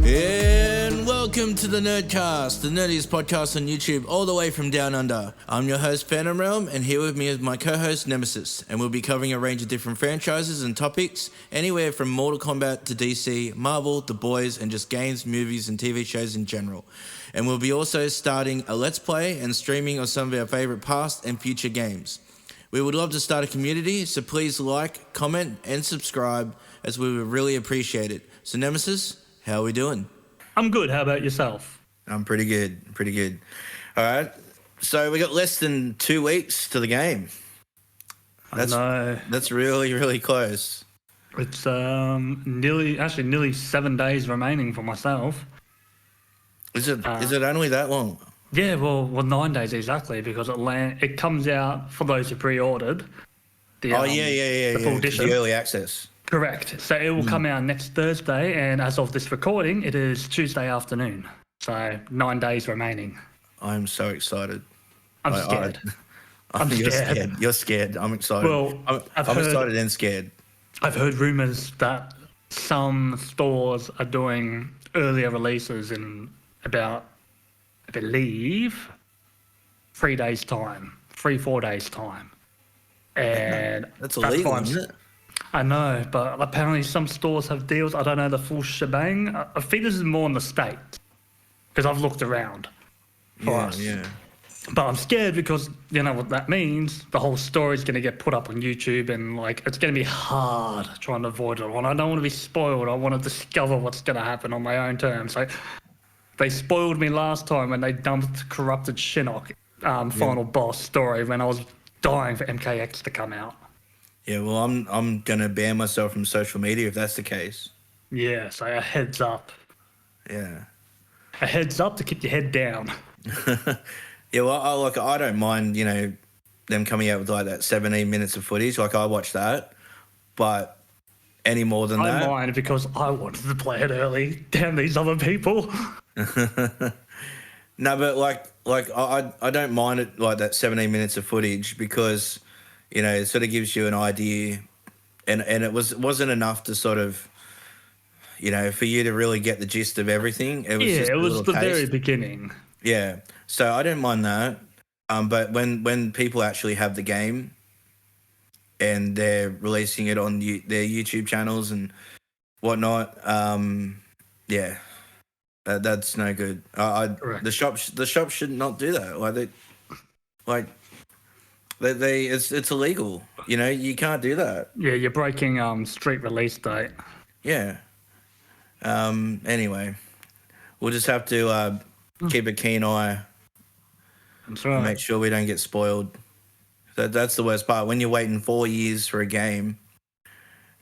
And welcome to the NerdKast, the nerdiest podcast on YouTube all the way from down under. I'm your host, Phantom Realm, and here with me is my co-host, Nemesis, and we'll be covering a range of different franchises and topics, anywhere from Mortal Kombat to DC, Marvel, The Boys, and just games, movies, and TV shows in general. And we'll be also starting a Let's Play and streaming of some of our favorite past and future games. We would love to start a community, so please like, comment, and subscribe, as we would really appreciate it. So Nemesis, how are we doing? I'm good. How about yourself? I'm pretty good. All right. So we got less than 2 weeks to the game. That's really close. It's nearly 7 days remaining for myself. Is it only that long? Yeah, well, 9 days exactly, because it comes out for those who pre-ordered. The full edition. The early access. Correct. So it will come out next Thursday, and as of this recording, it is Tuesday afternoon. So 9 days remaining. I'm so excited. I'm scared. I'm scared. You're scared. I'm excited. Well, I'm excited and scared. I've heard rumors that some stores are doing earlier releases in about, I believe, 4 days time. And that's illegal, isn't it? I know, but apparently some stores have deals. I don't know the full shebang. I think this is more in the States, because I've looked around for us. Yeah. But I'm scared because you know what that means. The whole story's going to get put up on YouTube, and it's going to be hard trying to avoid it. And I don't want to be spoiled. I want to discover what's going to happen on my own terms. So they spoiled me last time when they dumped Corrupted Shinnok final boss story when I was dying for MKX to come out. Yeah, well, I'm gonna ban myself from social media if that's the case. Yeah, so a heads up. Yeah. A heads up to keep your head down. Yeah, well, I don't mind, them coming out with that 17 minutes of footage. I watch that, but any more than that, I mind because I wanted to play it early. Damn these other people. No, but I don't mind it that 17 minutes of footage because. It sort of gives you an idea, and it wasn't enough to sort of, for you to really get the gist of everything. It was the very beginning. Yeah, so I don't mind that. But when people actually have the game, and they're releasing it on their YouTube channels and whatnot, that's no good. The shop should not do that. It's illegal. You can't do that. Yeah, you're breaking street release date. Yeah. Anyway, we'll just have to keep a keen eye. That's right. And make sure we don't get spoiled. That's the worst part. When you're waiting 4 years for a game,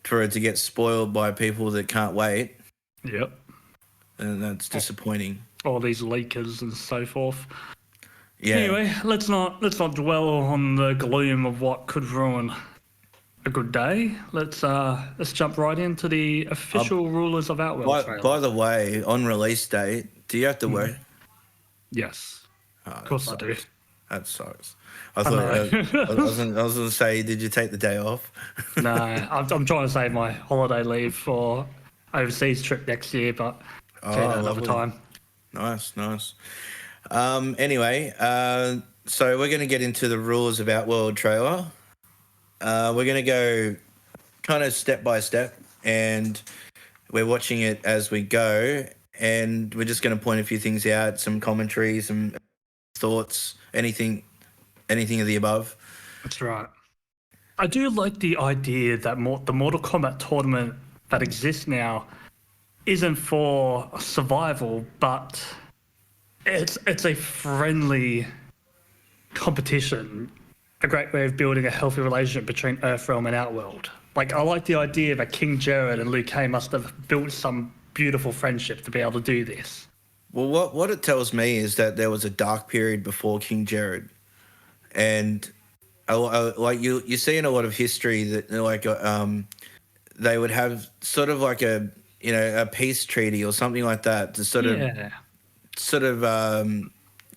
for it to get spoiled by people that can't wait. Yep. And that's disappointing. All these leakers and so forth. Yeah. Anyway, let's not dwell on the gloom of what could ruin a good day. Let's jump right into the official rulers of Outworld. By the way, on release date, do you have to work? Yes. Of course I do. That sucks. I was going to say, did you take the day off? No, I'm trying to save my holiday leave for overseas trip next year, but another time. Nice. Anyway, so we're going to get into the rules of Outworld trailer. We're going to go kind of step by step, and we're watching it as we go, and we're just going to point a few things out, some commentary, some thoughts, anything of the above. That's right. I do like the idea that the Mortal Kombat tournament that exists now isn't for survival, but it's a friendly competition, a great way of building a healthy relationship between Earthrealm and Outworld. I like the idea that King Jared and Liu Kang must have built some beautiful friendship to be able to do this. Well, what it tells me is that there was a dark period before King Jared, and you see in a lot of history that they would have sort of a peace treaty or something like that to sort of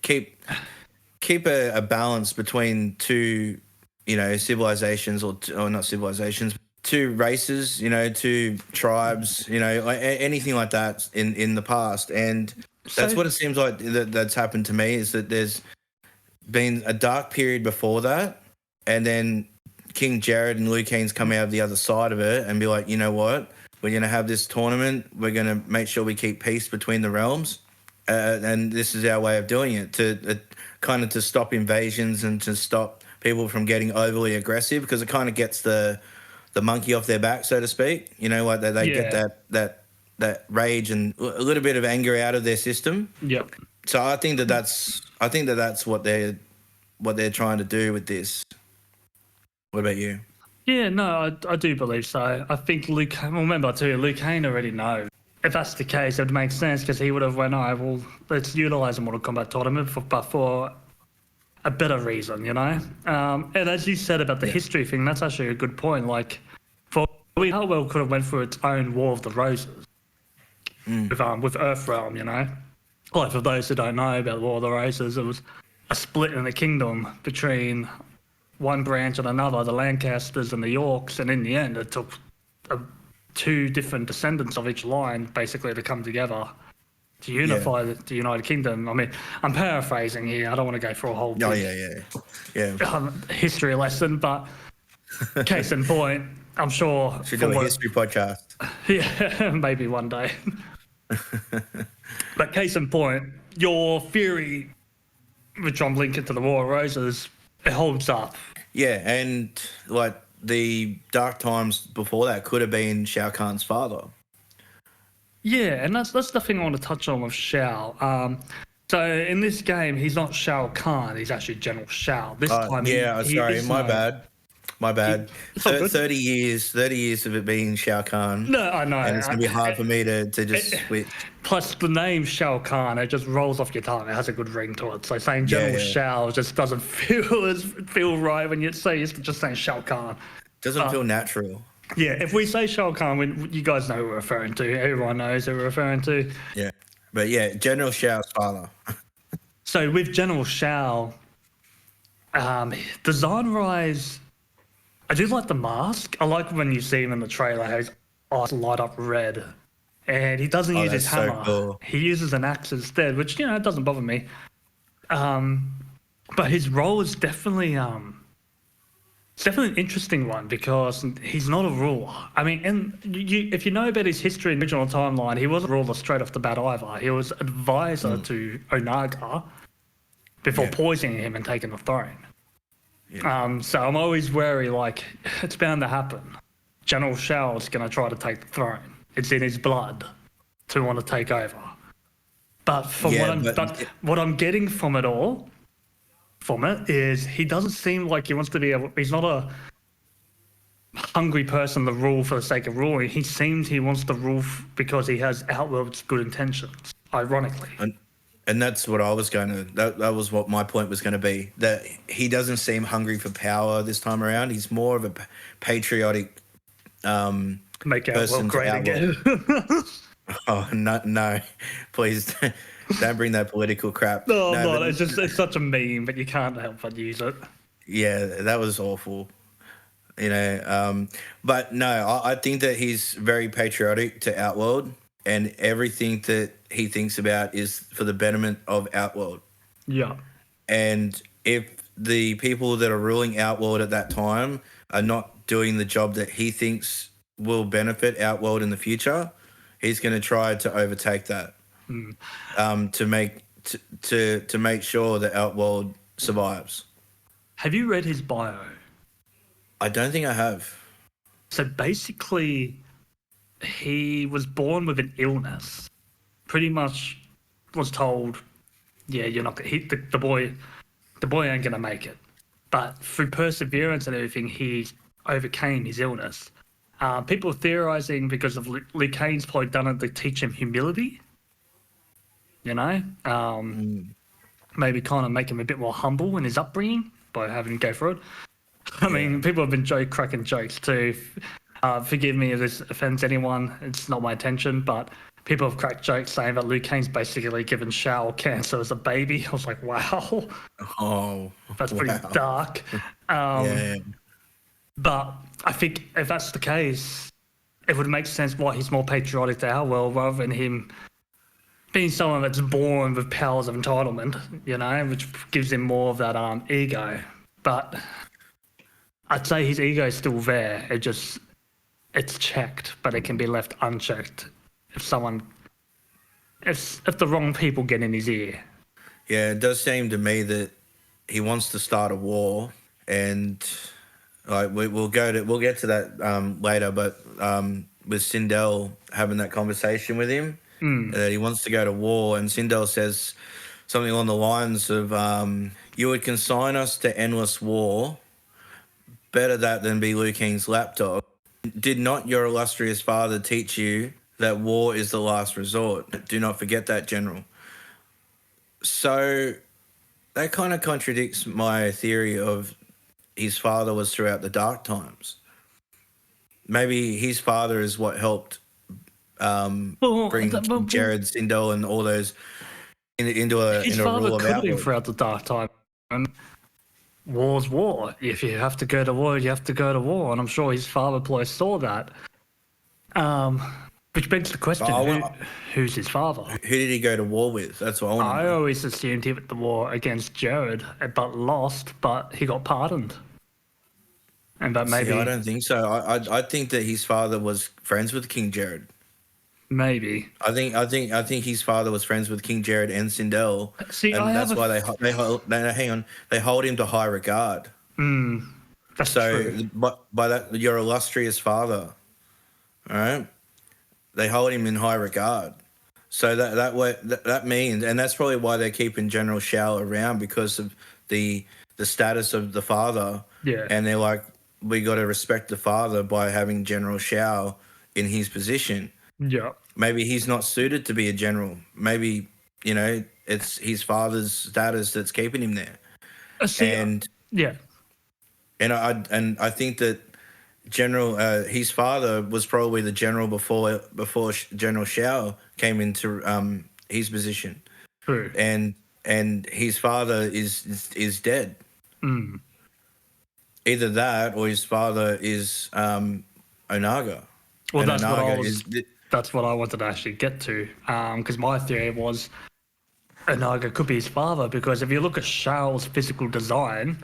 keep a balance between two civilizations or not civilizations, to races, to tribes, like anything like that in the past. And that's what it seems like that's happened to me, is that there's been a dark period before that, and then King Jared and Liu Kang's come out of the other side of it and be like, you know what? We're going to have this tournament. We're going to make sure we keep peace between the realms. And this is our way of doing it, to kind of to stop invasions and to stop people from getting overly aggressive, because it kind of gets the monkey off their back, so to speak. Like they get that rage and a little bit of anger out of their system. Yep. So I think that's what they're trying to do with this. What about you? Yeah, no, I do believe so. I think Liu Kang already knows. If that's the case, it would make sense, because he would have went, well, let's utilise a Mortal Kombat tournament but for a better reason, And as you said about the history thing, that's actually a good point. Like, Outworld could have went through its own War of the Roses with Earthrealm, Like, for those who don't know about War of the Roses, it was a split in the kingdom between one branch and another, the Lancasters and the Yorks, and in the end, it took two different descendants of each line basically to come together to unify the United Kingdom. I mean, I'm paraphrasing here. I don't want to go through a whole history lesson, but case in point, I'm sure... Should do a history podcast. Yeah, maybe one day. But case in point, your theory, which I'm linking to the War of Roses, it holds up. Yeah, and like the dark times before that could have been Shao Kahn's father. Yeah, and that's the thing I want to touch on with Shao. So in this game, he's not Shao Kahn, he's actually General Shao. This time, my bad. 30 years of it being Shao Kahn. No, I know. And it's going to be hard for me to just switch. Plus, the name Shao Kahn, it just rolls off your tongue. It has a good ring to it. So saying General Shao just doesn't feel right when you say it's just saying Shao Kahn. Doesn't feel natural. Yeah, if we say Shao Kahn, you guys know who we're referring to. Everyone knows who we're referring to. Yeah, but yeah, General Shao's father. So with General Shao, design-wise, I do like the mask. I like when you see him in the trailer, how his eyes light up red. And he doesn't use his hammer. So cool. He uses an axe instead, which, it doesn't bother me. But his role is definitely... It's definitely an interesting one, because he's not a ruler. I mean, and if you know about his history in the original timeline, he wasn't a ruler straight off the bat either. He was advisor to Onaga before poisoning him and taking the throne. Yeah. So I'm always wary, like, it's bound to happen. General Shao is going to try to take the throne. It's in his blood to want to take over. But what I'm getting from it all, is he doesn't seem like he wants to be he's not a hungry person to rule for the sake of ruling. He seems he wants to rule because he has Outworld's good intentions, ironically. And that's what I was that was what my point was going to be, that he doesn't seem hungry for power this time around. He's more of a patriotic make Outworld great again. Oh, no, please don't bring that political crap. No, it's such a meme, but you can't help but use it. Yeah, that was awful. But no, I think that he's very patriotic to Outworld, and everything that he thinks about is for the betterment of Outworld. Yeah. And if the people that are ruling Outworld at that time are not doing the job that he thinks will benefit Outworld in the future, he's going to try to overtake that to make sure that Outworld survives. Have you read his bio? I don't think I have. So basically, he was born with an illness. Pretty much was told, yeah, you're not going to... The boy ain't going to make it. But through perseverance and everything, he overcame his illness. People are theorising because of Liu Kang's probably done it to teach him humility. Maybe kind of make him a bit more humble in his upbringing by having him go through it. I mean, people have been cracking jokes too. Forgive me if this offends anyone. It's not my intention, but people have cracked jokes saying that Liu Kang's basically given Shao cancer as a baby. I was like, wow. Oh, that's pretty dark. But I think if that's the case, it would make sense why he's more patriotic to Outworld rather than him being someone that's born with powers of entitlement, which gives him more of that ego. But I'd say his ego is still there. It's checked, but it can be left unchecked if the wrong people get in his ear. Yeah, it does seem to me that he wants to start a war, and like we'll get to that later. But with Sindel having that conversation with him, that he wants to go to war, and Sindel says something along the lines of, "You would consign us to endless war. Better that than be Liu Kang's lapdog. Did not your illustrious father teach you that war is the last resort? Do not forget that, General." So that kind of contradicts my theory of his father was throughout the dark times. Maybe his father is what helped bring Jared, Sindel, and all those into a rule of Outworld. His father could have throughout the dark time. And war's war. If you have to go to war, you have to go to war. And I'm sure his father probably saw that. Which begs the question, who's his father? Who did he go to war with? That's what I want to know. I always assumed he went to war against Jared, but lost, but he got pardoned. And that maybe... See, I don't think so. I think that his father was friends with King Jared. Maybe. I think his father was friends with King Jared and Sindel. See, and that's why they hold him to high regard. That's true. By that, your illustrious father, all right? They hold him in high regard. So that means, and that's probably why they're keeping General Shao around, because of the status of the father. Yeah. And they're like, we got to respect the father by having General Shao in his position. Yeah. Maybe he's not suited to be a general. Maybe, it's his father's status that's keeping him there. And I think that his father was probably the general before General Shao came into his position. True. And his father is dead. Either that or his father is Onaga. Well, that's what I wanted to actually get to, because my theory was Onaga could be his father, because if you look at Shao's physical design,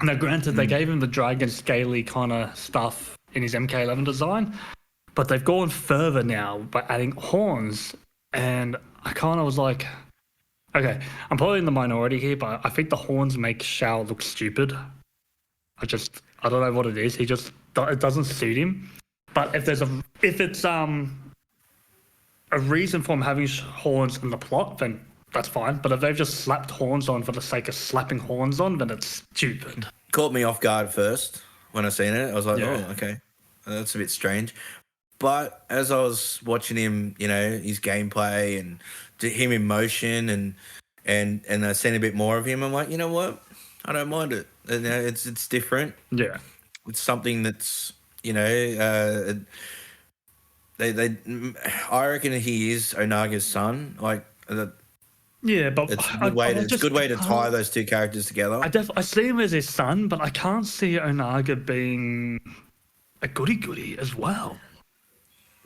now granted they gave him the dragon scaly kind of stuff in his MK11 design, but they've gone further now by adding horns, and I kind of was like, okay, I'm probably in the minority here, but I think the horns make Shao look stupid. I don't know what it is. It doesn't suit him. But if it's a reason for him having horns in the plot, then that's fine. But if they've just slapped horns on for the sake of slapping horns on, then it's stupid. Caught me off guard first when I seen it. I was like, oh, okay, that's a bit strange. But as I was watching him, his gameplay and him in motion, and I seen a bit more of him, I'm like, you know what? I don't mind it. It's different. Yeah, it's something that's. I reckon he is Onaga's son. Like, yeah, but it's a good way to tie those two characters together. I see him as his son, but I can't see Onaga being a goody as well.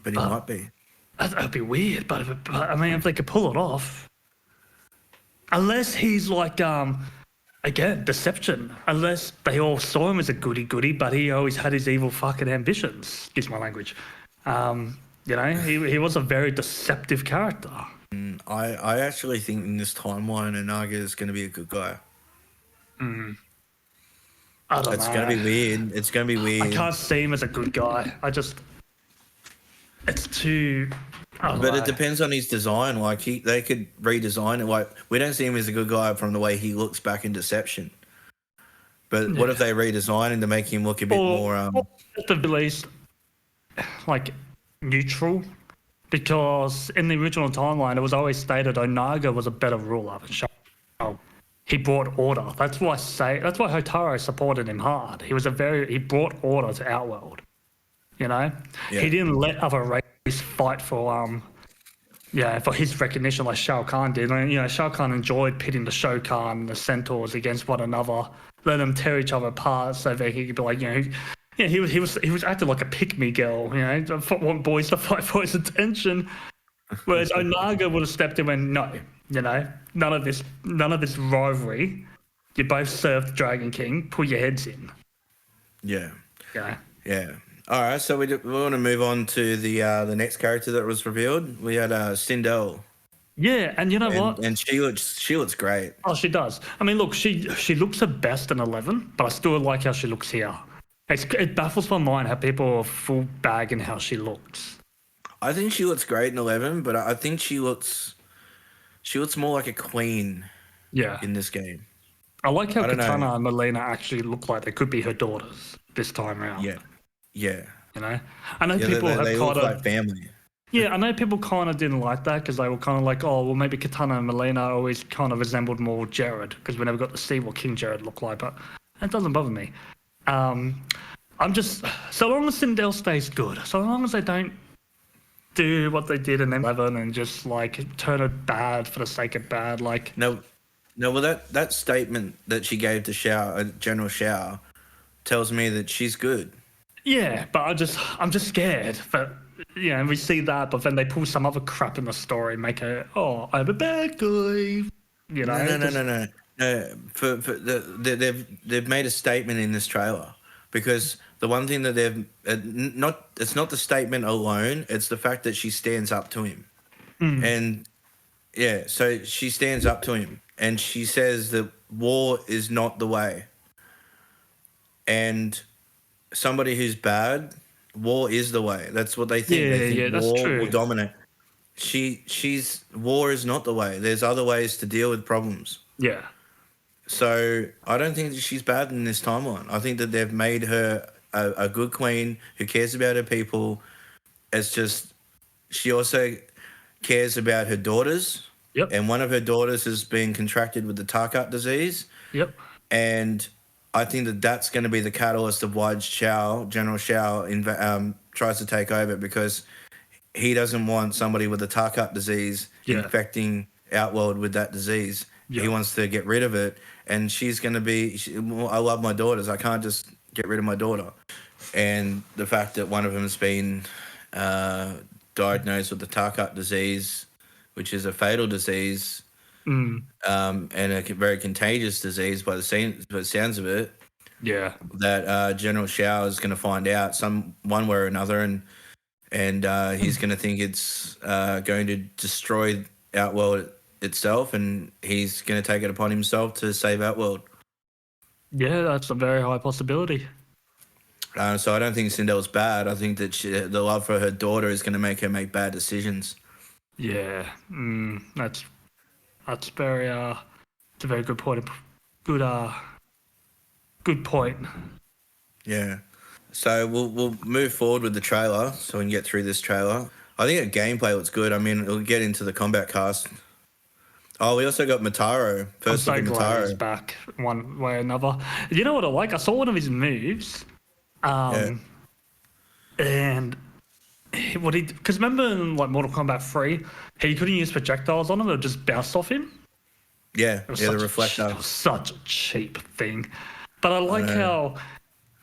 But he might be. That'd be weird. But I mean, if they could pull it off, unless he's like again, deception. Unless they all saw him as a goody, but he always had his evil fucking ambitions. Excuse my language. He was a very deceptive character. I actually think in this timeline, Onaga is going to be a good guy. I don't know. It's going to be weird. It's going to be weird. I can't see him as a good guy. It's too... But it depends on his design. Like they could redesign it. Like we don't see him as a good guy from the way he looks back in Deception. But what if they redesign him to make him look a bit more? At the least, like neutral, because in the original timeline it was always stated Onaga was a better ruler than Shao. He brought order. That's why Motaro supported him hard. He brought order to Outworld. He didn't let other races fight for his recognition like Shao Kahn did. Shao Kahn enjoyed pitting the Shokan and the Centaurs against one another, let them tear each other apart so that he could be like, Yeah, he was acting like a pick-me girl, want boys to fight for his attention. Whereas Onaga would have stepped in and no, none of this rivalry. You both serve the Dragon King. Pull your heads in. Yeah. Yeah. Yeah. All right, so we want to move on to the next character that was revealed. We had Sindel. Yeah, and you know what? And she looks great. Oh, she does. I mean, look, she looks her best in 11, but I still like how she looks here. It baffles my mind how people are full bagging how she looks. I think she looks great in 11, but I think she looks more like a queen. Yeah. In this game. I like how Katana and Melina actually look like they could be her daughters this time around. Yeah. Yeah. I know people have they kind look of like family. Yeah, I know people kind of didn't like that because they were kind of like, oh, well, maybe Katana and Melina always kind of resembled more Jared because we never got to see what King Jared looked like, but that doesn't bother me. I'm just, so long as Sindel stays good, so long as they don't do what they did in 11 and just like turn it bad for the sake of bad, like. No, well, that statement that she gave to Shao, General Shao, tells me that she's good. Yeah, but I'm just scared. But and we see that, but then they pull some other crap in the story, make her, oh, I'm a bad guy. No. They've made a statement in this trailer because the one thing that they've it's not the statement alone, it's the fact that she stands up to him, and yeah, so she stands up to him and she says that war is not the way, and somebody who's bad, war is the way. That's what they think. Yeah, they think that's war true. will dominate. War is not the way. There's other ways to deal with problems. Yeah. So I don't think that she's bad in this timeline. I think that they've made her a good queen who cares about her people. It's just she also cares about her daughters. Yep. And one of her daughters has been contracted with the Tarkat disease. Yep. And I think that that's going to be the catalyst of why General Shao tries to take over, because he doesn't want somebody with the Tarkat disease infecting Outworld with that disease. Yeah. He wants to get rid of it. And she's going to be, I love my daughters. I can't just get rid of my daughter. And the fact that one of them has been diagnosed with the Tarkat disease, which is a fatal disease, and a very contagious disease by the sounds of it. Yeah. That General Shao is going to find out one way or another, and he's going to think it's going to destroy Outworld itself, and he's going to take it upon himself to save Outworld. Yeah, that's a very high possibility. So I don't think Sindel's bad. I think that the love for her daughter is going to make her make bad decisions. Yeah, that's very it's a very good point. Good point. Yeah. So we'll move forward with the trailer so we can get through this trailer. I think the gameplay looks good. I mean, we'll get into the combat cast. Oh, we also got Motaro. I'm so glad he's back one way or another. You know what I like? I saw one of his moves. And because remember in like Mortal Kombat 3, he couldn't use projectiles on him, it would just bounce off him. Yeah, the reflector. It was such a cheap thing. But I like how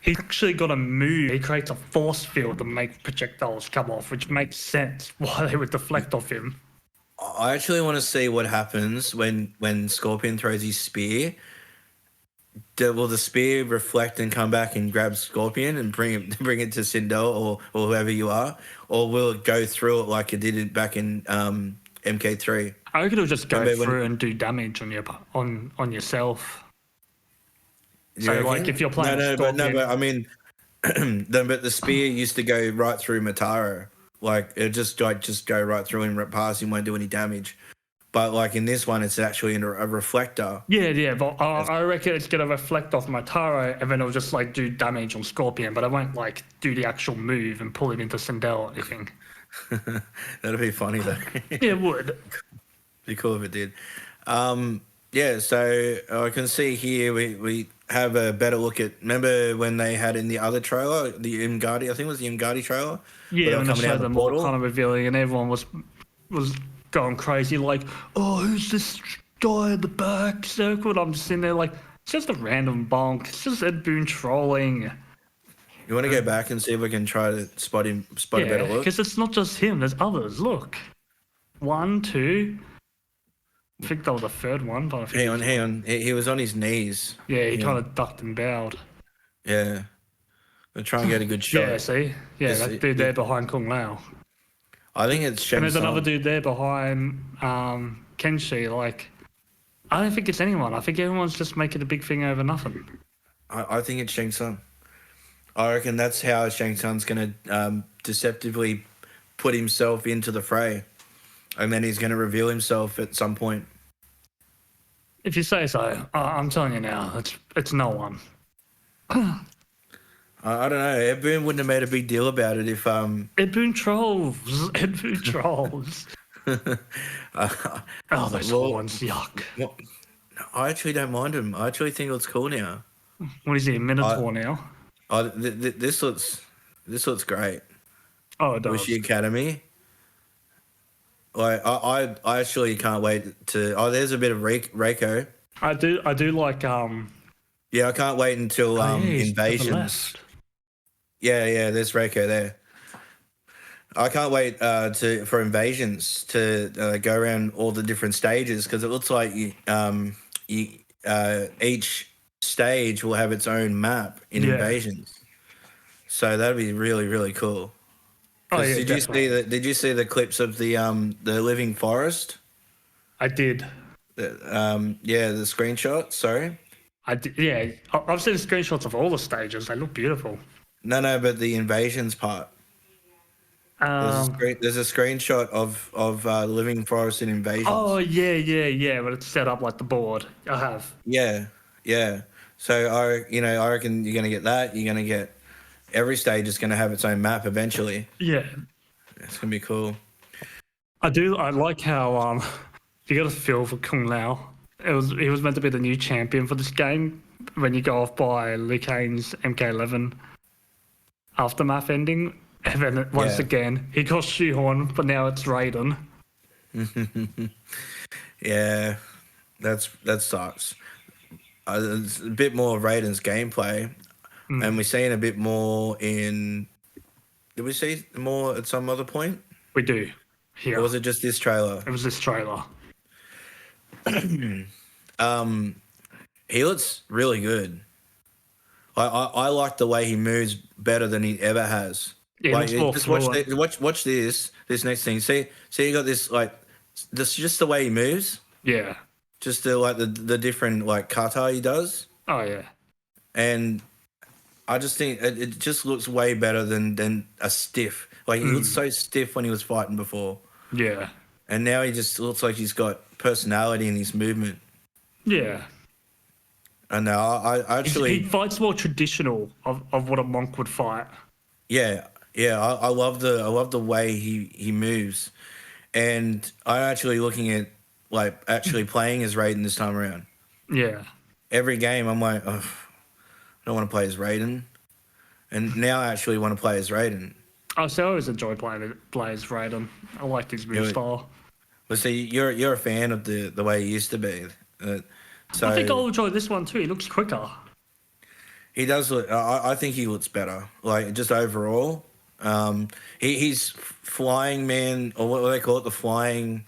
he's actually got a move. He creates a force field to make projectiles come off, which makes sense why they would deflect off him. I actually want to see what happens when Scorpion throws his spear. Will the spear reflect and come back and grab Scorpion and bring it to Sindel or whoever you are? Or will it go through it like it did back in MK3? I reckon it'll just go through and do damage on yourself. So like if you're playing but I mean, but the spear used to go right through Motaro. Like it just go right through him, past him, won't do any damage. But like in this one, it's actually a reflector. Yeah, but I reckon it's gonna reflect off Motaro, and then it'll just like do damage on Scorpion, but it won't like do the actual move and pull him into Sindel or anything. That'd be funny though. Yeah, it would. Be cool if it did. Yeah, so I can see here we have a better look at. Remember when they had in the other trailer, the Imgadi? I think it was the Imgadi trailer. Yeah, when they showed them all kind of revealing, and everyone was going crazy, like, oh, who's this guy in the back circle? And I'm just sitting there like, it's just a random bonk. It's just Ed Boon trolling. You want to go back and see if we can try to spot a better look? Because it's not just him. There's others. Look. 1, 2. I think that was the third one. But hang on. He was on his knees. Yeah, he kind of ducked and bowed. Yeah. We'll try and get a good shot. Yeah, see? Yeah, that dude there behind Kung Lao. I think it's Shang And there's Tsung. another dude there behind Kenshi. Like, I don't think it's anyone. I think everyone's just making a big thing over nothing. I think it's Shang Tsung. I reckon that's how Shang Tsung's going to deceptively put himself into the fray. And then he's going to reveal himself at some point. If you say so, I'm telling you now, it's no one. I don't know. Ed Boon wouldn't have made a big deal about it if... Ed Boon trolls. Ed Boon trolls. Those horns, yuck. Well, I actually don't mind him. I actually think it looks cool now. What is he, a Minotaur now? This looks great. Oh, it does. Wishi Academy. Like I actually can't wait to. Oh, there's a bit of Reiko. I do like Yeah, I can't wait until Invasions. Yeah, there's Reiko there. I can't wait for Invasions to go around all the different stages because it looks like each stage will have its own map in Invasions. So that'd be really, really cool. Oh, yeah, Did you see the clips of the living forest? I did. The screenshot. Sorry. I did. Yeah, I've seen screenshots of all the stages. They look beautiful. No, but the Invasions part. There's a screenshot of living forest in Invasions. Oh yeah. But it's set up like the board. I have. Yeah. So I reckon you're gonna get that. You're gonna get every stage is gonna have its own map eventually. Yeah. It's gonna be cool. I like how you got a feel for Kung Lao. He was meant to be the new champion for this game when you go off by Liu Kang's MK11 aftermath ending. And then once again, he got shoehorned, but now it's Raiden. Yeah, that sucks. It's a bit more of Raiden's gameplay, and we're seeing a bit more in... Did we see more at some other point? We do. Here. Or was it just this trailer? It was this trailer. He looks really good. I like the way he moves better than he ever has. Yeah, like, just watch this next thing. See you got this just the way he moves. Yeah. Just the different kata he does. Oh yeah. And I just think it just looks way better than a stiff. Like he looked so stiff when he was fighting before. Yeah. And now he just looks like he's got personality in his movement. Yeah. And now I actually he fights more traditional of what a monk would fight. Yeah. I love the way he moves, and I'm actually looking at actually playing as Raiden this time around. Yeah. Every game I'm like, oh, I don't want to play as Raiden, and now I actually want to play as Raiden. I always enjoy playing as Raiden. I like his move style. Well, see, you're a fan of the way he used to be. So I think I'll enjoy this one too. He looks quicker. He does look. I think he looks better. Like just overall, he's flying man, or what do they call it? The flying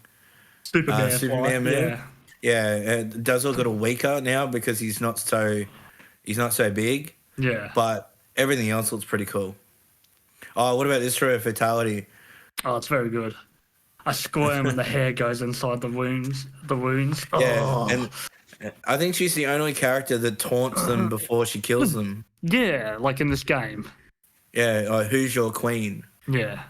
Superman move. Yeah. It does look a little weaker now because he's not so big. Yeah. But everything else looks pretty cool. Oh, what about this for a fatality? Oh, it's very good. I squirm and the hair goes inside the wounds. Yeah, oh. And I think she's the only character that taunts them before she kills them. Yeah, like in this game. Yeah, who's your queen? Yeah.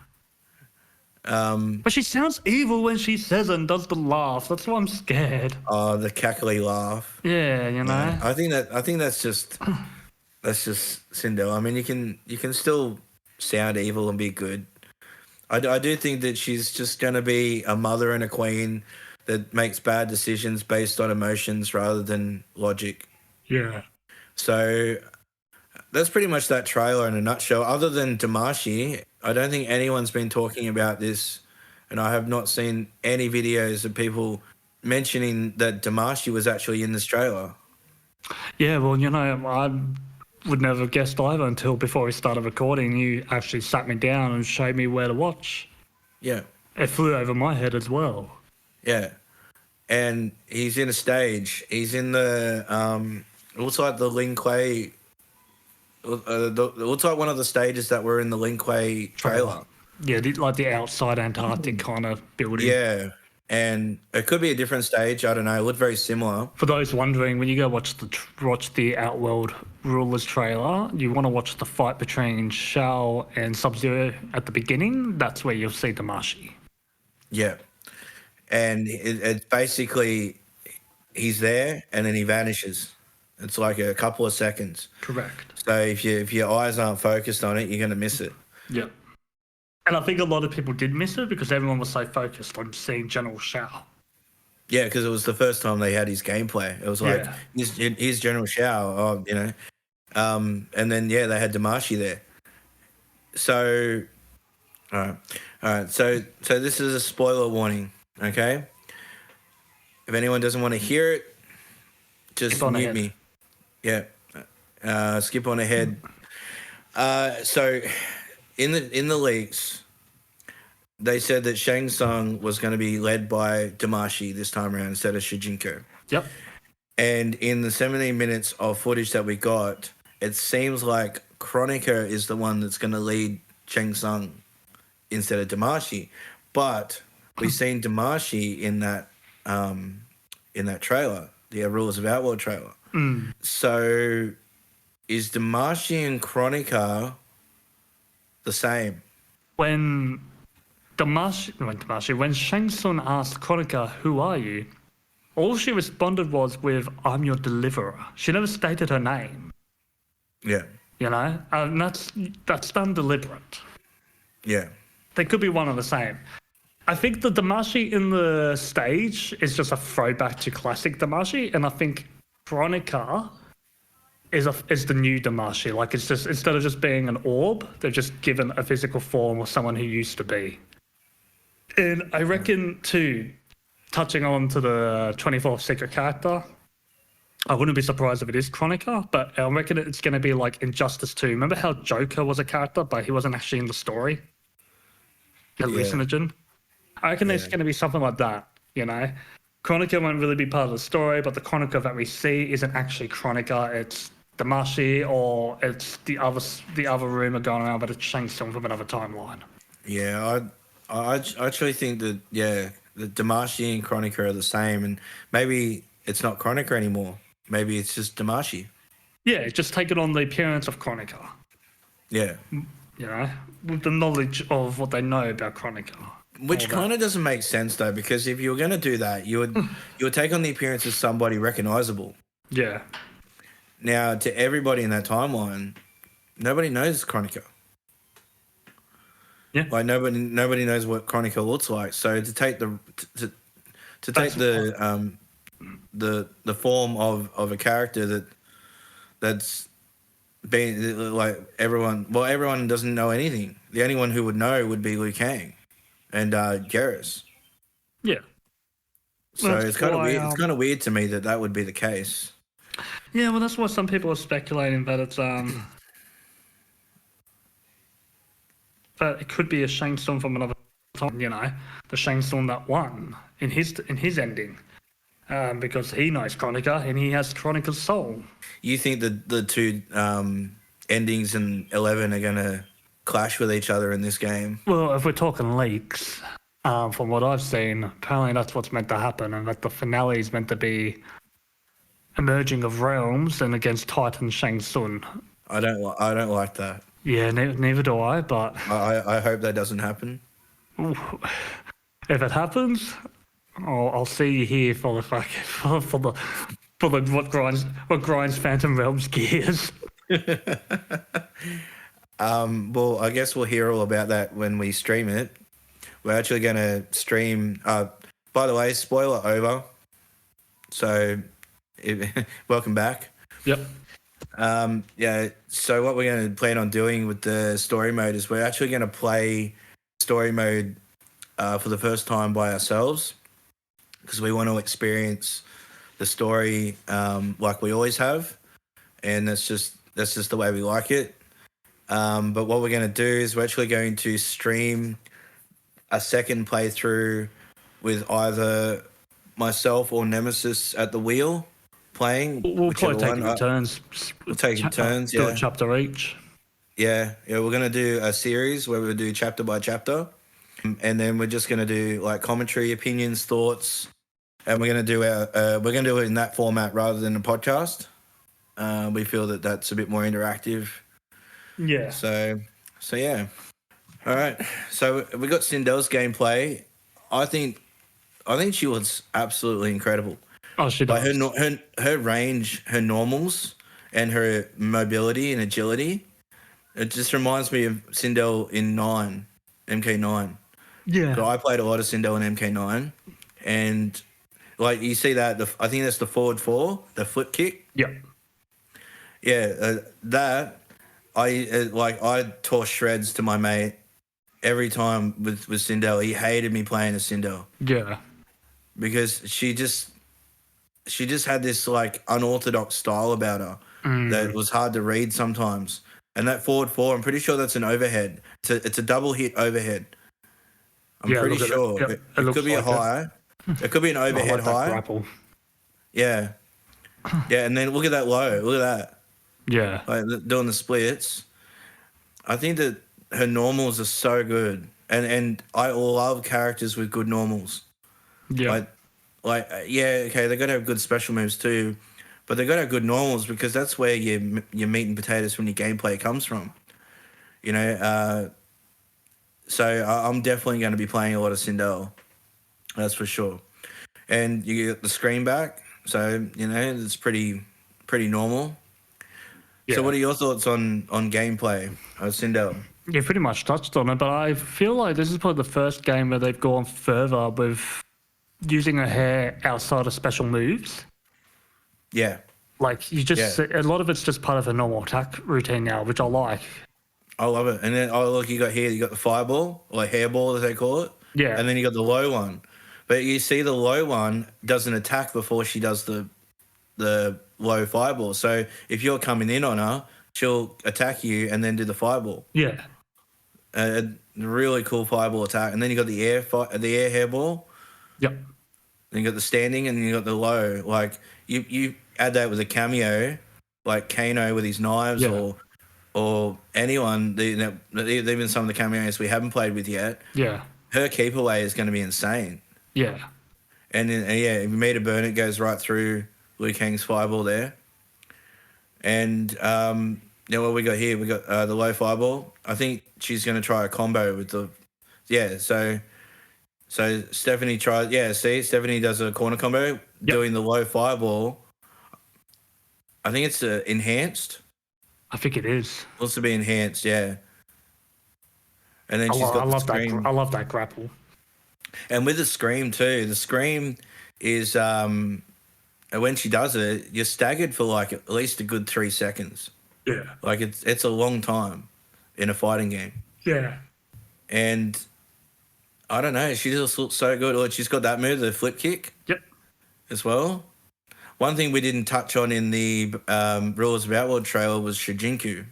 But she sounds evil when she says it and does the laugh. That's why I'm scared. Oh, the cackly laugh. Yeah, you know. Yeah. I think that's just Sindel. I mean, you can still sound evil and be good. I do think that she's just going to be a mother and a queen that makes bad decisions based on emotions rather than logic. Yeah. So that's pretty much that trailer in a nutshell. Other than Damashi, I don't think anyone's been talking about this, and I have not seen any videos of people mentioning that Damashi was actually in this trailer. Yeah, well, you know, would never have guessed either until before we started recording. You actually sat me down and showed me where to watch. Yeah. It flew over my head as well. Yeah. And he's in a stage. He's in the it looks like the Lin Kuei. It looks like one of the stages that were in the Lin Kuei trailer. Yeah, like the outside Antarctic kind of building. Yeah, and it could be a different stage. I don't know. It looked very similar. For those wondering, when you go watch the Outworld Rulers trailer, you want to watch the fight between Shao and Sub-Zero at the beginning. That's where you'll see Damashi. Yeah, and it's basically he's there and then he vanishes. It's like a couple of seconds. Correct. So if your eyes aren't focused on it, you're gonna miss it. Yeah. And I think a lot of people did miss it because everyone was so focused on seeing General Shao. Yeah, because it was the first time they had his gameplay. It was like, here's General Shao, and then, they had Damashi there. So, all right. So this is a spoiler warning, okay? If anyone doesn't want to hear it, just mute me. Yeah, skip on ahead. So... In the leaks, they said that Shang Tsung was going to be led by Damashi this time around instead of Shujinko. Yep. And in the 17 minutes of footage that we got, it seems like Kronika is the one that's going to lead Shang Tsung instead of Damashi. But we've seen Damashi in that trailer, the Rules of Outworld trailer. Mm. So is Damashi and Kronika the same? When Shang Tsung asked Kronika, "Who are you?" all she responded was with, "I'm your deliverer." She never stated her name. Yeah. You know, and that's done deliberate. Yeah. They could be one and the same. I think the Damashi in the stage is just a throwback to classic Damashi, and I think Kronika is the new Damashi. Like, it's just, instead of just being an orb, they've just given a physical form of someone who used to be. And I reckon, too, touching on to the 24th secret character, I wouldn't be surprised if it is Kronika, but I reckon it's going to be like Injustice 2. Remember how Joker was a character, but he wasn't actually in the story? Hallucinogen? I reckon it's going to be something like that, you know? Kronika won't really be part of the story, but the Kronika that we see isn't actually Kronika, it's Damashi, or it's the other rumor going around, but it's Shang Tsung from another timeline. Yeah, I actually think that the Damashi and Kronika are the same, and maybe it's not Kronika anymore. Maybe it's just Damashi. Yeah, just taking on the appearance of Kronika. Yeah. You know, with the knowledge of what they know about Kronika. Which kind of doesn't make sense though, because if you were going to do that, you would take on the appearance of somebody recognizable. Yeah. Now, to everybody in that timeline, nobody knows Kronika. Yeah. Like nobody knows what Kronika looks like. So to take the form of a character that's been like everyone doesn't know anything. The only one who would know would be Liu Kang and Garrus. Yeah. So it's kind of weird. It's kind of weird to me that would be the case. Yeah, well, that's why some people are speculating that it's that it could be a Shang Tsung from another time. You know, the Shang Tsung that won in his ending, because he knows Kronika and he has Kronika's soul. You think that the two endings in 11 are going to clash with each other in this game? Well, if we're talking leaks, from what I've seen, apparently that's what's meant to happen, and that the finale is meant to be emerging of realms and against Titan Shang Tsung. I don't like that. Yeah, neither do I. But I hope that doesn't happen. If it happens, I'll see you here for the what grinds Phantom Realms gears. Well, I guess we'll hear all about that when we stream it. We're actually going to stream. By the way, spoiler over. So, welcome back. Yep. So what we're going to plan on doing with the story mode is we're actually going to play story mode for the first time by ourselves, because we want to experience the story like we always have, and that's just That's just the way we like it. But what we're going to do is we're actually going to stream a second playthrough with either myself or Nemesis at the wheel playing. We'll probably take it in turns. We'll take it in turns, do a chapter each. Yeah, we're going to do a series where we'll do chapter by chapter. And then we're just going to do like commentary, opinions, thoughts. And we're going to do it in that format rather than a podcast. We feel that that's a bit more interactive. Yeah. So yeah. All right. So we got Sindel's gameplay. I think she was absolutely incredible. Oh, she does. Like her range, her normals, and her mobility and agility. It just reminds me of Sindel in MK9. Yeah. So I played a lot of Sindel in MK9, and like you see that I think that's the forward four, the flip kick. Yep. Yeah, that I tore shreds to my mate every time with Sindel. He hated me playing as Sindel. Yeah. Because she just had this like unorthodox style about her that was hard to read sometimes. And that forward four, I'm pretty sure that's an overhead. It's a double hit overhead. I'm pretty sure. Yep. It could be like a high. It could be an overhead high. Grapple. Yeah. Yeah, and then look at that low. Look at that. Yeah. Like doing the splits. I think that her normals are so good. And I love characters with good normals. Yeah. Okay, they got to have good special moves too, but they got to have good normals because that's where your meat and potatoes from your gameplay comes from. You know, so I'm definitely going to be playing a lot of Sindel. That's for sure. And you get the screen back, so you know it's pretty normal. Yeah. So what are your thoughts on gameplay of Sindel? You pretty much touched on it, but I feel like this is probably the first game where they've gone further with using her hair outside of special moves. Yeah. Like, you just... Yeah. A lot of it's just part of her normal attack routine now, which I like. I love it. And then, look, you got the fireball, or hairball as they call it. Yeah. And then you got the low one. But you see the low one doesn't attack before she does the low fireball. So if you're coming in on her, she'll attack you and then do the fireball. Yeah. A really cool fireball attack. And then you got the air hairball. Yep. Then you got the standing and then you got the low. Like, you add that with a cameo, like Kano with his knives or anyone, even some of the cameos we haven't played with yet. Yeah. Her keep away is going to be insane. Yeah. And then, if you meet a burn, it goes right through Liu Kang's fireball there. And what we got here? We got the low fireball. I think she's going to try a combo with the... Yeah, so Stephanie tries... Yeah, see? Stephanie does a corner combo doing the low fireball. I think it's enhanced. I think it is. Wants to be enhanced, yeah. And then I love that grapple. And with the scream too, the scream is when she does it, you're staggered for like at least a good 3 seconds. Yeah. Like it's a long time in a fighting game. Yeah. And I don't know, she just looks so good. Or she's got that move, the flip kick. Yep. As well. One thing we didn't touch on in the Rules of Outworld trailer was Shijinku.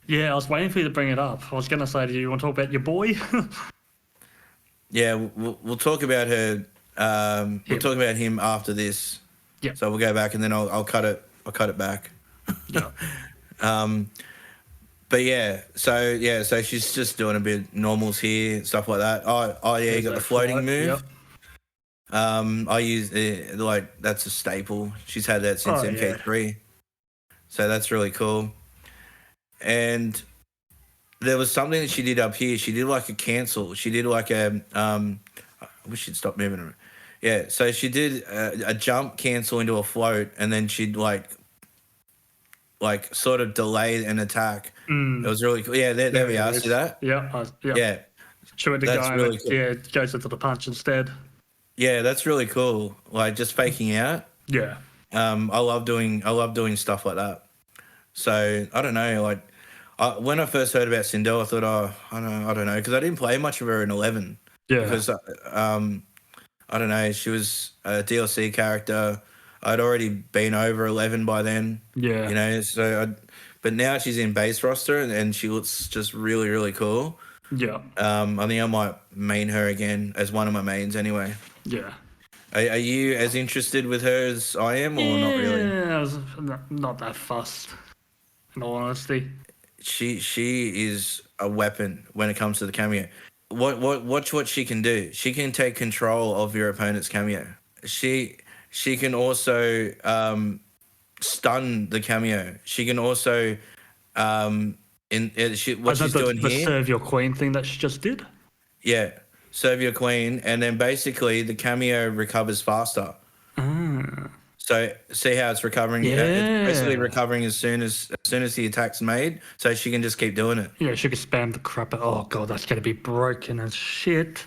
Yeah, I was waiting for you to bring it up. I was going to say to you want to talk about your boy? Yeah, we'll talk about her. We'll talk about him after this. Yeah. So we'll go back and then I'll cut it. I'll cut it back. Yeah. But so she's just doing a bit of normals here, stuff like that. Oh yeah, you got the floating move. Yep. I use that's a staple. She's had that since MK3, yeah. So that's really cool. And there was something that she did up here. She did like a cancel. She did like a I wish she'd stop moving. Yeah, so she did a jump cancel into a float, and then she'd like sort of delay an attack. It was really cool. Yeah, there we are. See that? Yeah. Yeah. She went to that's go really cool. Yeah, goes into the punch instead. Yeah, that's really cool. Like just faking out. Yeah. I love doing stuff like that. So I don't know. Like when I first heard about Sindel, I thought, I don't know, because I didn't play much of her in 11. Yeah. Because I don't know, she was a DLC character. I'd already been over 11 by then. Yeah. You know, so but now she's in base roster and she looks just really, really cool. Yeah. I think I might main her again as one of my mains anyway. Yeah. Are you as interested with her as I am, or not really? Yeah, I was not that fussed, in all honesty. She is a weapon when it comes to the cameo. Watch what she can do. She can take control of your opponent's cameo. She can also stun the cameo. She can also what she's doing the here. serve your queen thing that she just did. Yeah, serve your queen, and then basically the cameo recovers faster. So see how it's recovering? Yeah. It's basically recovering as soon as the attack's made, so she can just keep doing it. Yeah, she could spam the crap out. Oh god, that's gonna be broken as shit.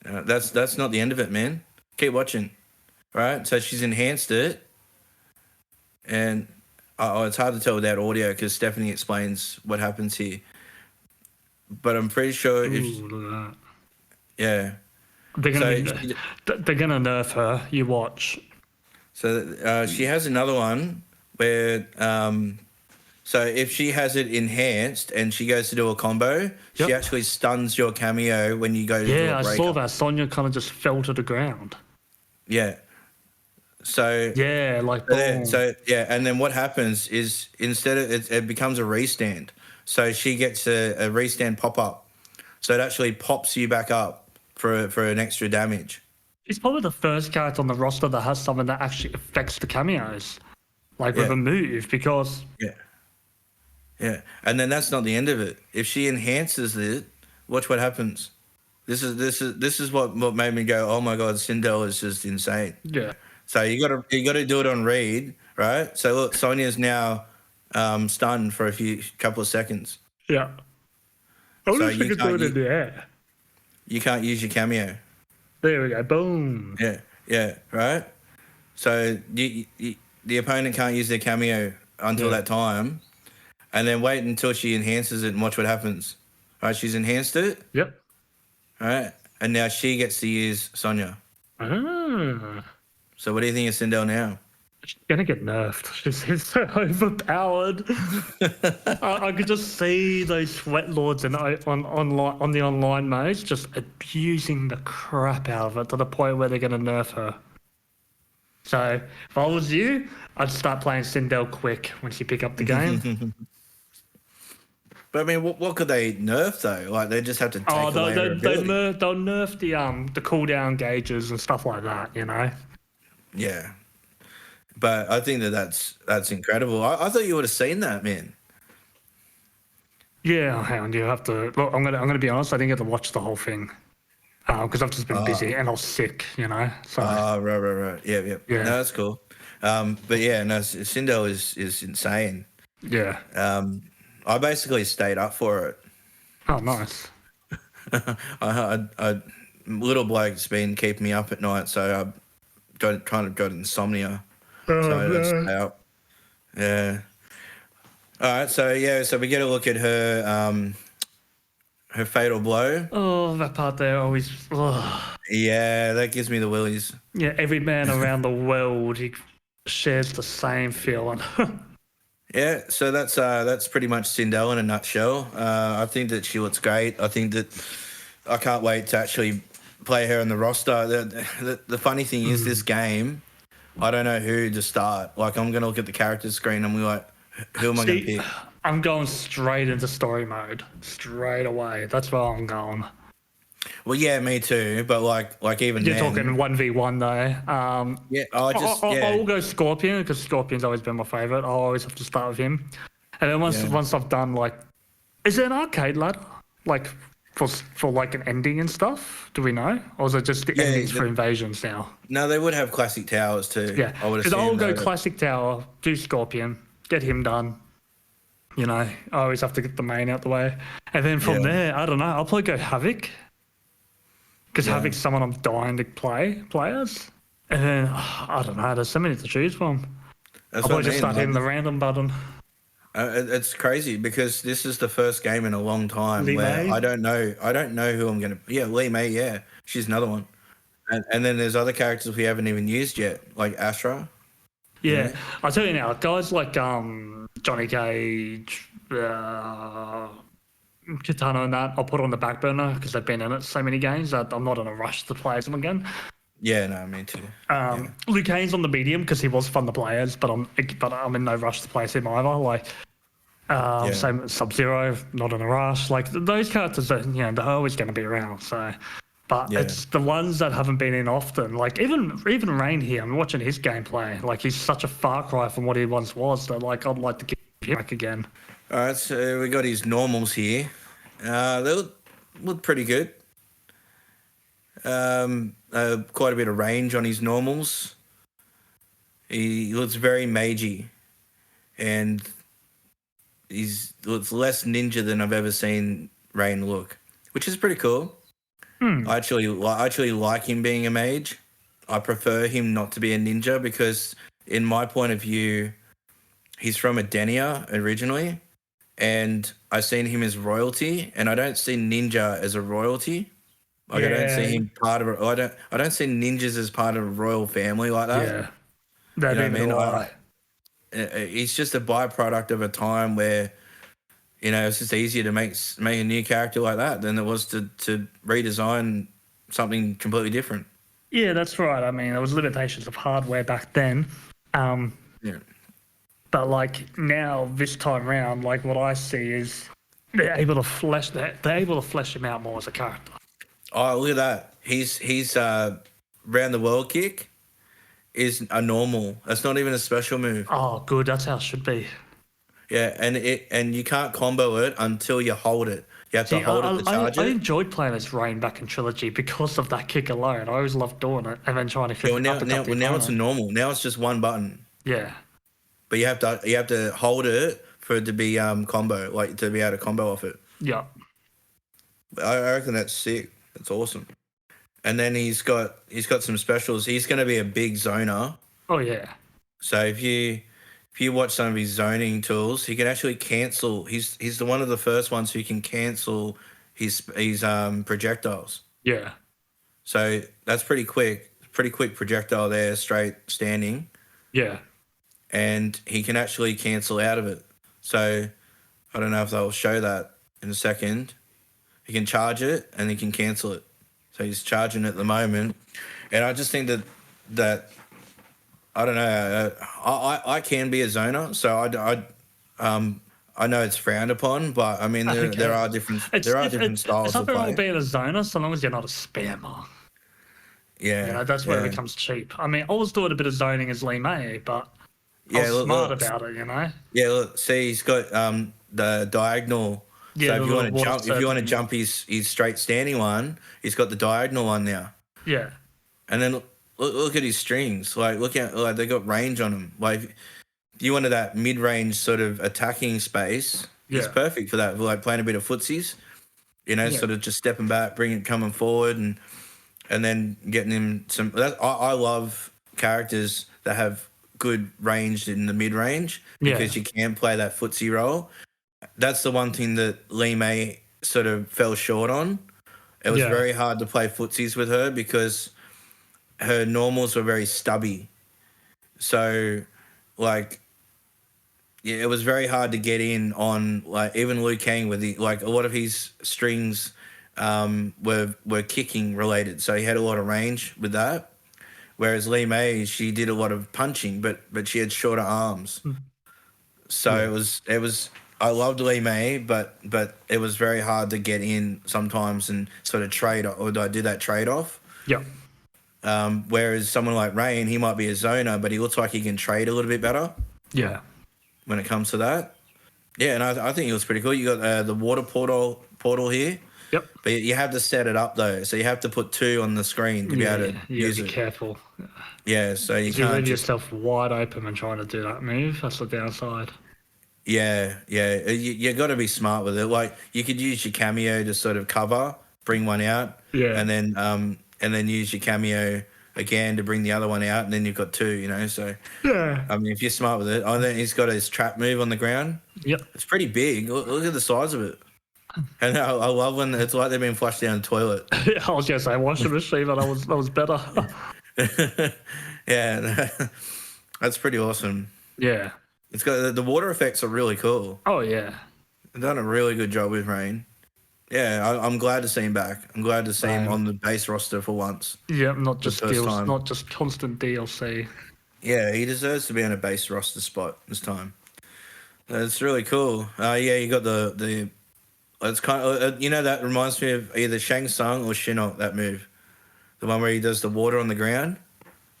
That's not the end of it, man. Keep watching. Right? So she's enhanced it, and it's hard to tell without audio because Stephanie explains what happens here. But I'm pretty sure Look at that. Yeah. They're gonna nerf her. You watch. So she has another one where, so if she has it enhanced and she goes to do a combo, she actually stuns your cameo when you go to do a breakup. Yeah, I saw that. Sonya kind of just fell to the ground. Yeah. So yeah, like boom. And then what happens is instead of it becomes a restand. So she gets a restand pop up. So it actually pops you back up for an extra damage. She's probably the first character on the roster that has something that actually affects the cameos, like with a move, because yeah, and then that's not the end of it. If she enhances it, watch what happens. This is what made me go, oh my god, Sindel is just insane. Yeah. So you gotta do it on read, right? So look, Sonya's now stunned for a couple of seconds. Yeah. I wonder if you could do it in the air. You can't use your cameo. There we go. Boom. Yeah, right? So the opponent can't use their cameo until that time, and then wait until she enhances it and watch what happens. All right, she's enhanced it. Yep. All right, and now she gets to use Sonya. So what do you think of Sindel now? She's gonna get nerfed. She's so overpowered. I could just see those sweat lords on the online modes just abusing the crap out of it to the point where they're gonna nerf her. So if I was you, I'd start playing Sindel quick when she pick up the game. But I mean, what could they nerf though? Like they just have to take away her ability. They'll nerf the cooldown gauges and stuff like that. You know. Yeah. But I think that's incredible. I thought you would have seen that, man. Yeah, hang on. You have to look. I'm gonna be honest. I didn't get to watch the whole thing because I've just been busy and I was sick. You know. So. Right. Yeah. No, that's cool. But yeah, no, Sindel is insane. Yeah. I basically stayed up for it. Oh, nice. I little bloke's been keeping me up at night, so I kind of got insomnia. Yeah. All right. So we get a look at her fatal blow. Oh, that part there always. Yeah, that gives me the willies. Yeah, every man around the world he shares the same feeling. Yeah. So that's pretty much Sindel in a nutshell. I think that she looks great. I think that I can't wait to actually play her in the roster. The funny thing is this game. I don't know who to start. Like, I'm going to look at the character screen and I'm like, who am I going to pick? I'm going straight into story mode. Straight away. That's where I'm going. Well, yeah, me too. But, like even You're then... talking 1v1, though. Yeah, I'll go Scorpion, because Scorpion's always been my favourite. I'll always have to start with him. And then once I've done, like... Is there an arcade ladder? Like... For like an ending and stuff, do we know? Or is it just the endings for invasions now? No, they would have classic towers too. Yeah, because I'll go classic tower, do Scorpion, get him done. You know, I always have to get the main out the way. And then from there, I don't know, I'll probably go Havoc. Because Havoc's someone I'm dying to play as. And then, I don't know, there's so many to choose from. I'll probably just start hitting the random button. It's crazy because this is the first game in a long time Lee where May? I don't know who I'm going to... Yeah, Lee May, yeah. She's another one. And then there's other characters we haven't even used yet, like Astra. Yeah. I'll tell you now, guys like Johnny Cage, Katana and that, I'll put on the back burner because they've been in it so many games that I'm not in a rush to play them again. Yeah, no, me too. Liu Kane's on the medium because he was fun to play as, but I'm in no rush to play as him either. Like, same Sub-Zero, not in a rush. Like those characters, are, they're always going to be around. So, but it's the ones that haven't been in often. Like even Rain here, I'm watching his gameplay. Like he's such a far cry from what he once was. That like I'd like to get him back again. All right, so we got his normals here. They look pretty good. Quite a bit of range on his normals. He looks very magey, and looks less ninja than I've ever seen Rain look, which is pretty cool. I actually like him being a mage. I prefer him not to be a ninja because, in my point of view, he's from Edenia originally, and I've seen him as royalty, and I don't see ninja as a royalty. Like I don't see him part of. I don't see ninjas as part of a royal family like that. Yeah, you know what I mean. He's just a byproduct of a time where, it's just easier to make a new character like that than it was to redesign something completely different. Yeah, that's right. I mean, there was limitations of hardware back then. But like now, this time round, like what I see is they're able to flesh him out more as a character. Oh, look at that! He's round the world kick is a normal. That's not even a special move. Oh, good. That's how it should be. Yeah, and you can't combo it until you hold it. You have to hold it to charge it. I enjoyed playing as Rain back in Trilogy because of that kick alone. I always loved doing it and then trying to kick it up. Now it's a normal. Now it's just one button. Yeah. But you have to hold it for it to be combo, like to be able to combo off it. Yeah. I reckon that's sick. That's awesome. And then he's got some specials. He's going to be a big zoner. Oh yeah. So if you watch some of his zoning tools, he can actually cancel. He's the one of the first ones who can cancel his projectiles. Yeah. So that's pretty quick. Pretty quick projectile there, straight standing. Yeah. And he can actually cancel out of it. So I don't know if they'll show that in a second. He can charge it and he can cancel it. So he's charging at the moment. And I just think that I don't know. I can be a zoner, so I know it's frowned upon, but I mean there are different styles. It's nothing wrong with being a zoner so long as you're not a spammer. Yeah, that's where it becomes cheap. I mean, I was doing a bit of zoning as Lee May, but I was smart about it, Yeah, look, see, he's got the diagonal. Yeah, so if you want to jump his straight standing one, he's got the diagonal one now. Yeah, and then. Look at his strings. Look at they got range on them. Like, if you wanted that mid-range sort of attacking space, he's perfect for that. Like playing a bit of footsies, sort of just stepping back, coming forward, and then getting him some. I love characters that have good range in the mid-range because you can play that footsie role. That's the one thing that Lee May sort of fell short on. It was very hard to play footsies with her because her normals were very stubby. So, it was very hard to get in on, even Liu Kang with a lot of his strings were kicking related. So he had a lot of range with that. Whereas Lee May, she did a lot of punching, but she had shorter arms. So it was I loved Lee May, but it was very hard to get in sometimes and sort of do that trade-off. Yeah. Whereas someone like Rain, he might be a zoner, but he looks like he can trade a little bit better. Yeah. When it comes to that. Yeah, and I think it was pretty cool. You got the water portal here. Yep. But you have to set it up, though. So you have to put 2 on the screen to be able to use it. Be careful. Yeah, so you can't leave yourself wide open when trying to do that move. That's the downside. Yeah. You got to be smart with it. Like, you could use your cameo to sort of cover, bring one out. Yeah. And then use your cameo again to bring the other one out, and then you've got 2, So, yeah. I mean, if you're smart with it. Oh, then he's got his trap move on the ground. Yep. It's pretty big. Look at the size of it. And I love when it's like they've been flushed down the toilet. I was going to say washing machine, but that was better. Yeah. That's pretty awesome. Yeah. It's got the water effects are really cool. Oh yeah, They've done a really good job with Rain. Yeah, I'm glad to see him back. I'm glad to see him on the base roster for once. Yeah, not the just first deals, time. not just constant DLC. Yeah, he deserves to be on a base roster spot this time. It's really cool. Yeah, you got the. It's kind of that reminds me of either Shang Tsung or Shinnok, that move, the one where he does the water on the ground,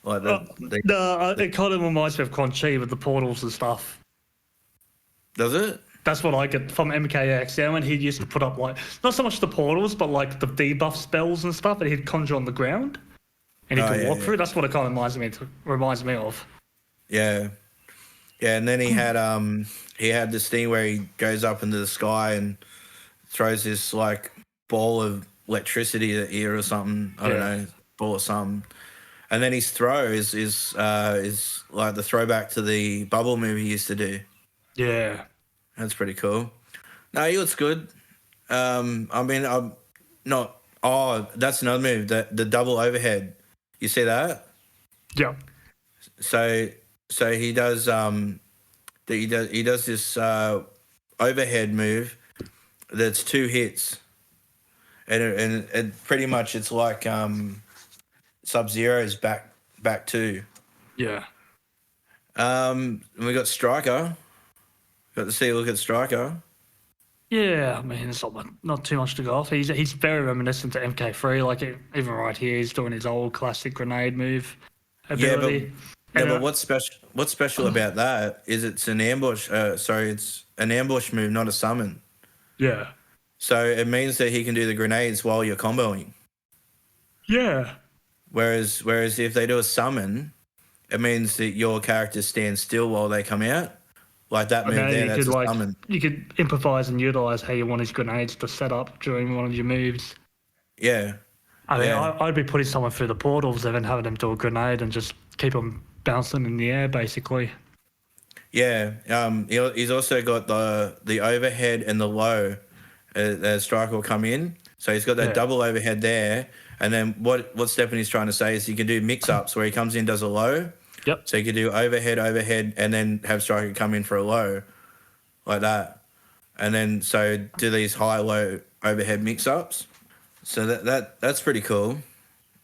like it kind of reminds me of Quan Chi with the portals and stuff. Does it? That's what I get from MKX. Yeah, when he used to put up like not so much the portals, but like the debuff spells and stuff, and he'd conjure on the ground, and he could walk through. That's what it kind of reminds me of. Yeah, yeah, and then he had this thing where he goes up into the sky and throws this like ball of electricity at you or something. I don't know, ball or something. And then his throw is like the throwback to the bubble move he used to do. Yeah, that's pretty cool. No, he looks good. I mean, I'm not. Oh, that's another move. The double overhead. You see that? Yeah. So he does he does this overhead move that's 2 hits, and pretty much it's like Sub-Zero's back 2. Yeah. We got Sryker. Got to see a look at Sryker. Yeah, I mean, it's not too much to go off. He's very reminiscent to MK3. Like even right here, he's doing his old classic grenade move ability. But what's special about that is it's an ambush. It's an ambush move, not a summon. Yeah. So it means that he can do the grenades while you're comboing. Yeah. Whereas if they do a summon, it means that your character stands still while they come out. Like that move there, that's a summon. You could improvise and utilize how you want his grenades to set up during one of your moves. Yeah. I mean, I'd be putting someone through the portals and then having them do a grenade and just keep them bouncing in the air, basically. Yeah. He's also got the overhead and the low. Striker will come in. So he's got that double overhead there. And then what Stephanie's trying to say is he can do mix-ups where he comes in, does a low. Yep. So you could do overhead, and then have Sryker come in for a low, like that. And then so do these high-low overhead mix-ups. So that's pretty cool.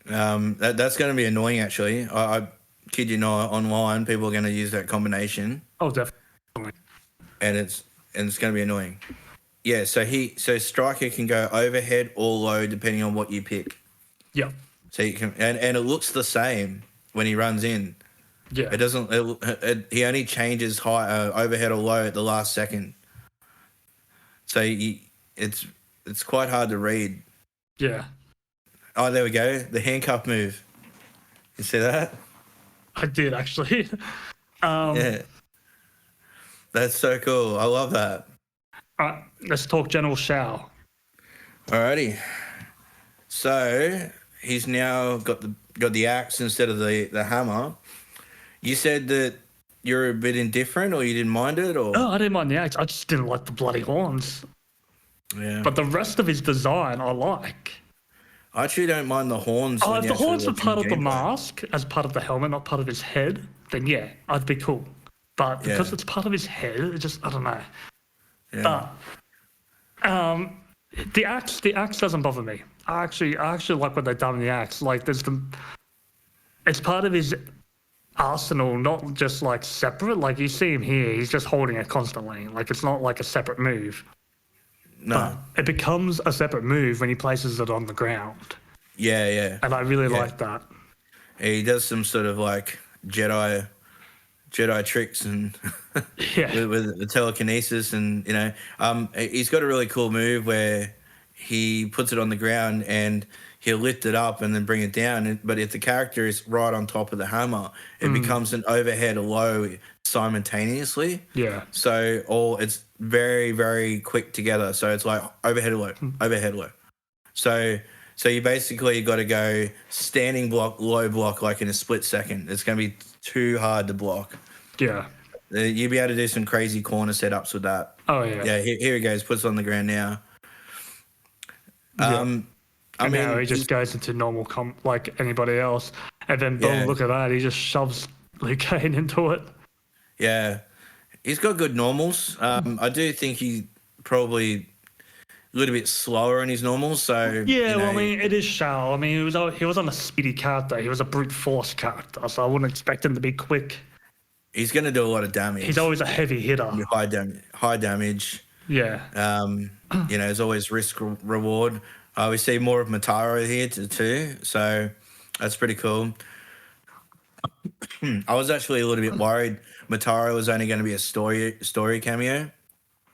That's going to be annoying, actually. I kid you not, online, people are going to use that combination. Oh, definitely. And it's going to be annoying. Yeah, so Sryker can go overhead or low depending on what you pick. Yeah. So you can, and it looks the same when he runs in. Yeah. It doesn't. He only changes high, overhead or low at the last second. So it's quite hard to read. Yeah. Oh, there we go. The handcuff move. You see that? I did actually. Yeah. That's so cool. I love that. All right, let's talk General Shao. Alrighty. So he's now got the axe instead of the hammer. You said that you're a bit indifferent, or you didn't mind it, or? No, I didn't mind the axe. I just didn't like the bloody horns. Yeah. But the rest of his design, I like. I actually don't mind the horns. Oh, if the horns were part of the mask, as part of the helmet, not part of his head, then yeah, I'd be cool. But because it's part of his head, it just, I don't know. Yeah. But the axe doesn't bother me. I actually like what they've done with the axe. Like it's part of his arsenal, not just like separate. Like you see him here, he's just holding it constantly. Like it's not like a separate move. No. But it becomes a separate move when he places it on the ground. Yeah, yeah. And I really like that. He does some sort of like Jedi tricks and with the telekinesis, and he's got a really cool move where he puts it on the ground and he'll lift it up and then bring it down. But if the character is right on top of the hammer, it becomes an overhead or low simultaneously. Yeah. So it's very, very quick together. So it's like overhead low, overhead low. So you basically got to go standing block, low block, like in a split second. It's going to be too hard to block. Yeah. You'll be able to do some crazy corner setups with that. Oh, yeah. Yeah, here he goes. Puts it on the ground now. Now he just goes into normal like anybody else. And then, boom, look at that. He just shoves Liu Kang into it. Yeah. He's got good normals. I do think he probably a little bit slower in his normals. So yeah, well, I mean, it is Shao. I mean, he was on a speedy character. He was a brute force character, so I wouldn't expect him to be quick. he's going to do a lot of damage. He's always a heavy hitter. High damage. Yeah. There's always risk reward. We see more of Motaro here too, so that's pretty cool. I was actually a little bit worried Motaro was only going to be a story cameo.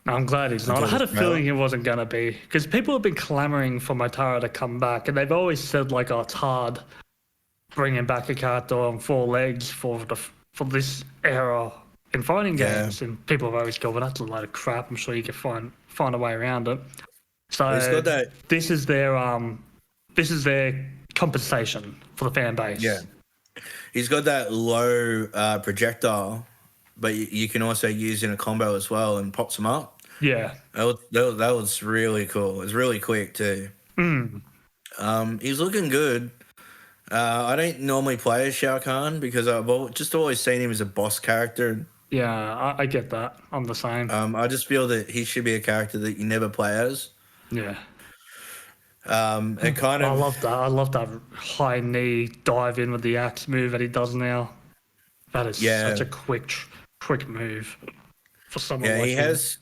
I'm glad he's not. I had a feeling he wasn't going to be, because people have been clamoring for Motaro to come back, and they've always said, like, oh, it's hard bringing back a character on 4 legs for this era in fighting games, and people have always gone, well, that's a load of crap. I'm sure you can find a way around it. So this is their compensation for the fan base. Yeah, he's got that low projectile, but you can also use in a combo as well and pops them up. Yeah, that was really cool. It was really quick too. He's looking good. I don't normally play as Shao Kahn because I've just always seen him as a boss character. Yeah, I get that. I'm the same. I just feel that he should be a character that you never play as. Yeah. It kind of. I love that high knee dive in with the axe move that he does now. That is such a quick move for someone. Yeah, like he him. has.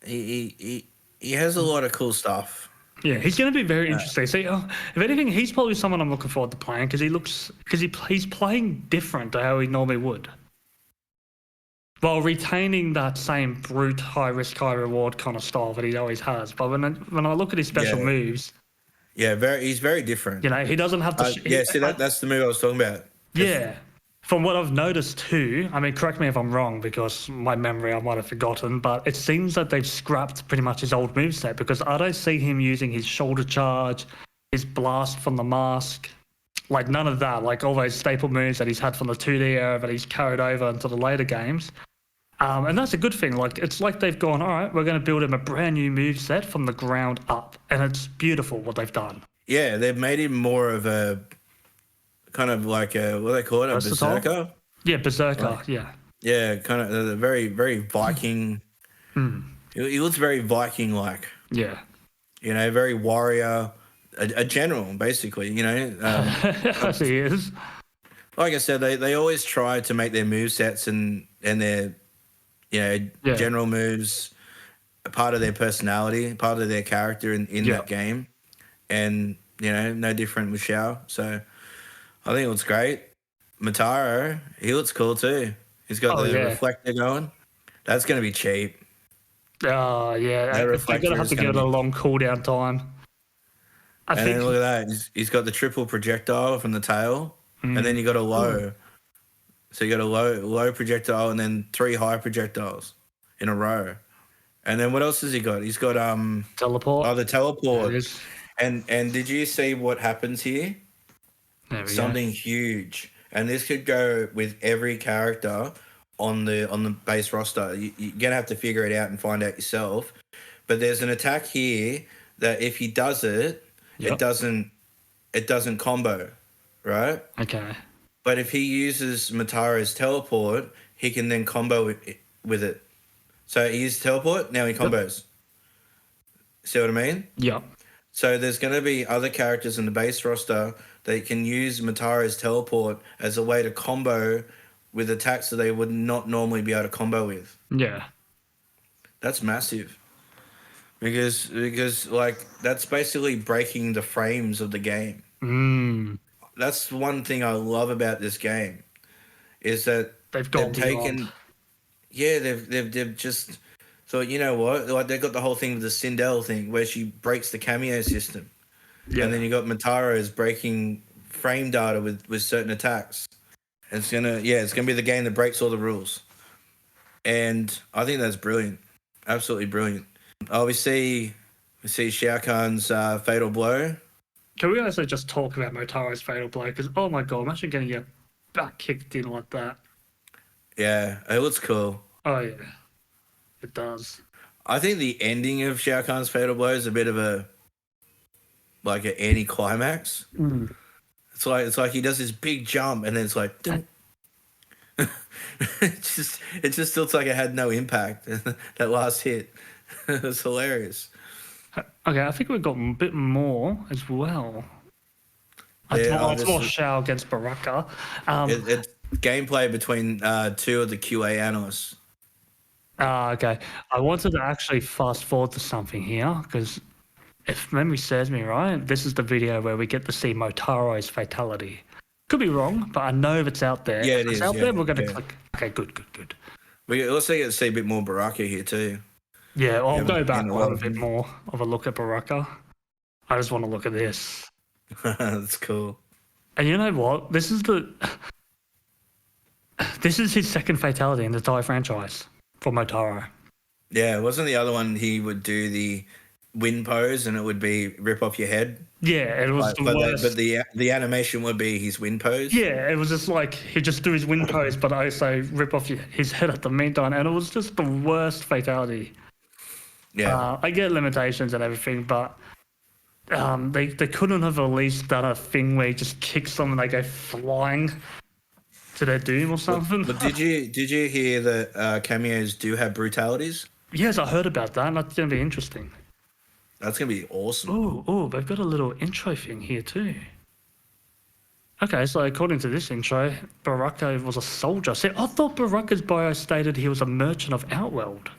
He has a lot of cool stuff. Yeah, he's going to be very interesting. See, if anything, he's probably someone I'm looking forward to playing because he's playing different to how he normally would, while retaining that same brute, high risk, high reward kind of style that he always has. But when I look at his special moves, he's very different. You know, he doesn't have to. That's the move I was talking about. Yeah. From what I've noticed too, I mean, correct me if I'm wrong because my memory I might have forgotten, but it seems that they've scrapped pretty much his old moveset because I don't see him using his shoulder charge, his blast from the mask, like none of that, like all those staple moves that he's had from the 2D era that he's carried over into the later games. And that's a good thing. Like it's like they've gone, all right, we're going to build him a brand new moveset from the ground up, and it's beautiful what they've done. Yeah, they've made him more of a kind of like a, what do they call it, a berserker? Yeah, berserker, yeah. Yeah, kind of a very, very Viking. He looks very Viking-like. Yeah. You know, very warrior, a general, basically, you know. As he is. Like I said, they always try to make their movesets and their, general moves a part of their personality, part of their character in that game. And, no different with Shao. So I think it looks great. Motaro, he looks cool too. He's got the reflector going. That's going to be cheap. Oh, yeah. They're going to have to give it a long cooldown time. Then look at that. He's got the triple projectile from the tail. And then you got a low. So you got a low projectile and then 3 high projectiles in a row. And then what else has he got? He's got teleport. Oh, the teleport. And did you see what happens here? Something huge. And this could go with every character on the base roster. You're gonna have to figure it out and find out yourself. But there's an attack here that if he does it, it doesn't combo, right? Okay. But if he uses Motaro's teleport, he can then combo with it. So he uses teleport, now he combos. See what I mean? Yep. So there's going to be other characters in the base roster that can use Motaro's teleport as a way to combo with attacks that they would not normally be able to combo with. Yeah. That's massive. Because like that's basically breaking the frames of the game. That's one thing I love about this game is that they've taken. Yeah, they've just thought, you know what? Like they've got the whole thing with the Sindel thing where she breaks the cameo system. Yeah. And then you got Mataro's breaking frame data with certain attacks. It's gonna be the game that breaks all the rules. And I think that's brilliant. Absolutely brilliant. We see Shao Kahn's fatal blow. Can we also just talk about Motaro's fatal blow? Because, oh my God, imagine getting your back kicked in like that. Yeah, it looks cool. Oh, yeah. It does. I think the ending of Shao Kahn's fatal blow is a bit of an anti-climax. It's like he does this big jump and then it's like... it just looks like it had no impact. That last hit. It was hilarious. Okay, I think we've got a bit more as well. Yeah, it's more Shao against Baraka. It's gameplay between two of the QA analysts. Okay. I wanted to actually fast forward to something here because if memory serves me right, this is the video where we get to see Motaro's fatality. Could be wrong, but I know if it's out there. Yeah, if it's out there, we're going to click. Okay, good. We also get to see a bit more Baraka here too. Yeah, I'll go back on a bit more of a look at Baraka. I just want to look at this. That's cool. And you know what? This is his second fatality in the entire franchise for Motaro. Yeah, wasn't the other one he would do the win pose and it would be rip off your head? Yeah, it was the worst. But the animation would be his win pose. Yeah, it was just like he'd just do his win pose, but also rip off his head at the meantime, and it was just the worst fatality. Yeah, I get limitations and everything, but they couldn't have at least done a thing where you just kick someone and they go flying to their doom or something. But did you hear that cameos do have brutalities? Yes, I heard about that, and that's going to be interesting. That's going to be awesome. Oh, they've got a little intro thing here too. Okay, so according to this intro, Baraka was a soldier. See, I thought Baraka's bio stated he was a merchant of Outworld.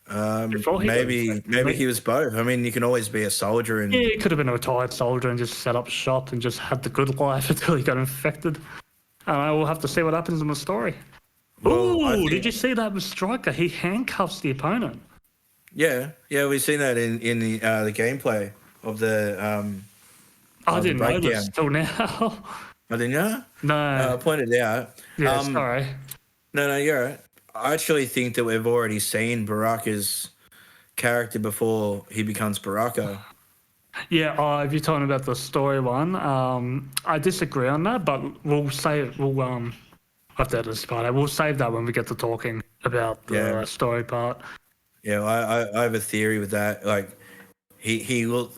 Maybe he was both. I mean, you can always be a soldier and... Yeah, he could have been a retired soldier and just set up shop and just had the good life until he got infected. And we'll have to see what happens in the story. Well, did you see that with Sryker? He handcuffs the opponent. Yeah, we've seen that in the gameplay of the I didn't know this till now. Oh, didn't you? No. I pointed it out. Yeah, sorry. No, you're right. I actually think that we've already seen Baraka's character before he becomes Baraka. Yeah, if you're talking about the story one, I disagree on that, but we'll save that when we get to talking about the story part. Yeah, I have a theory with that. Like, he looks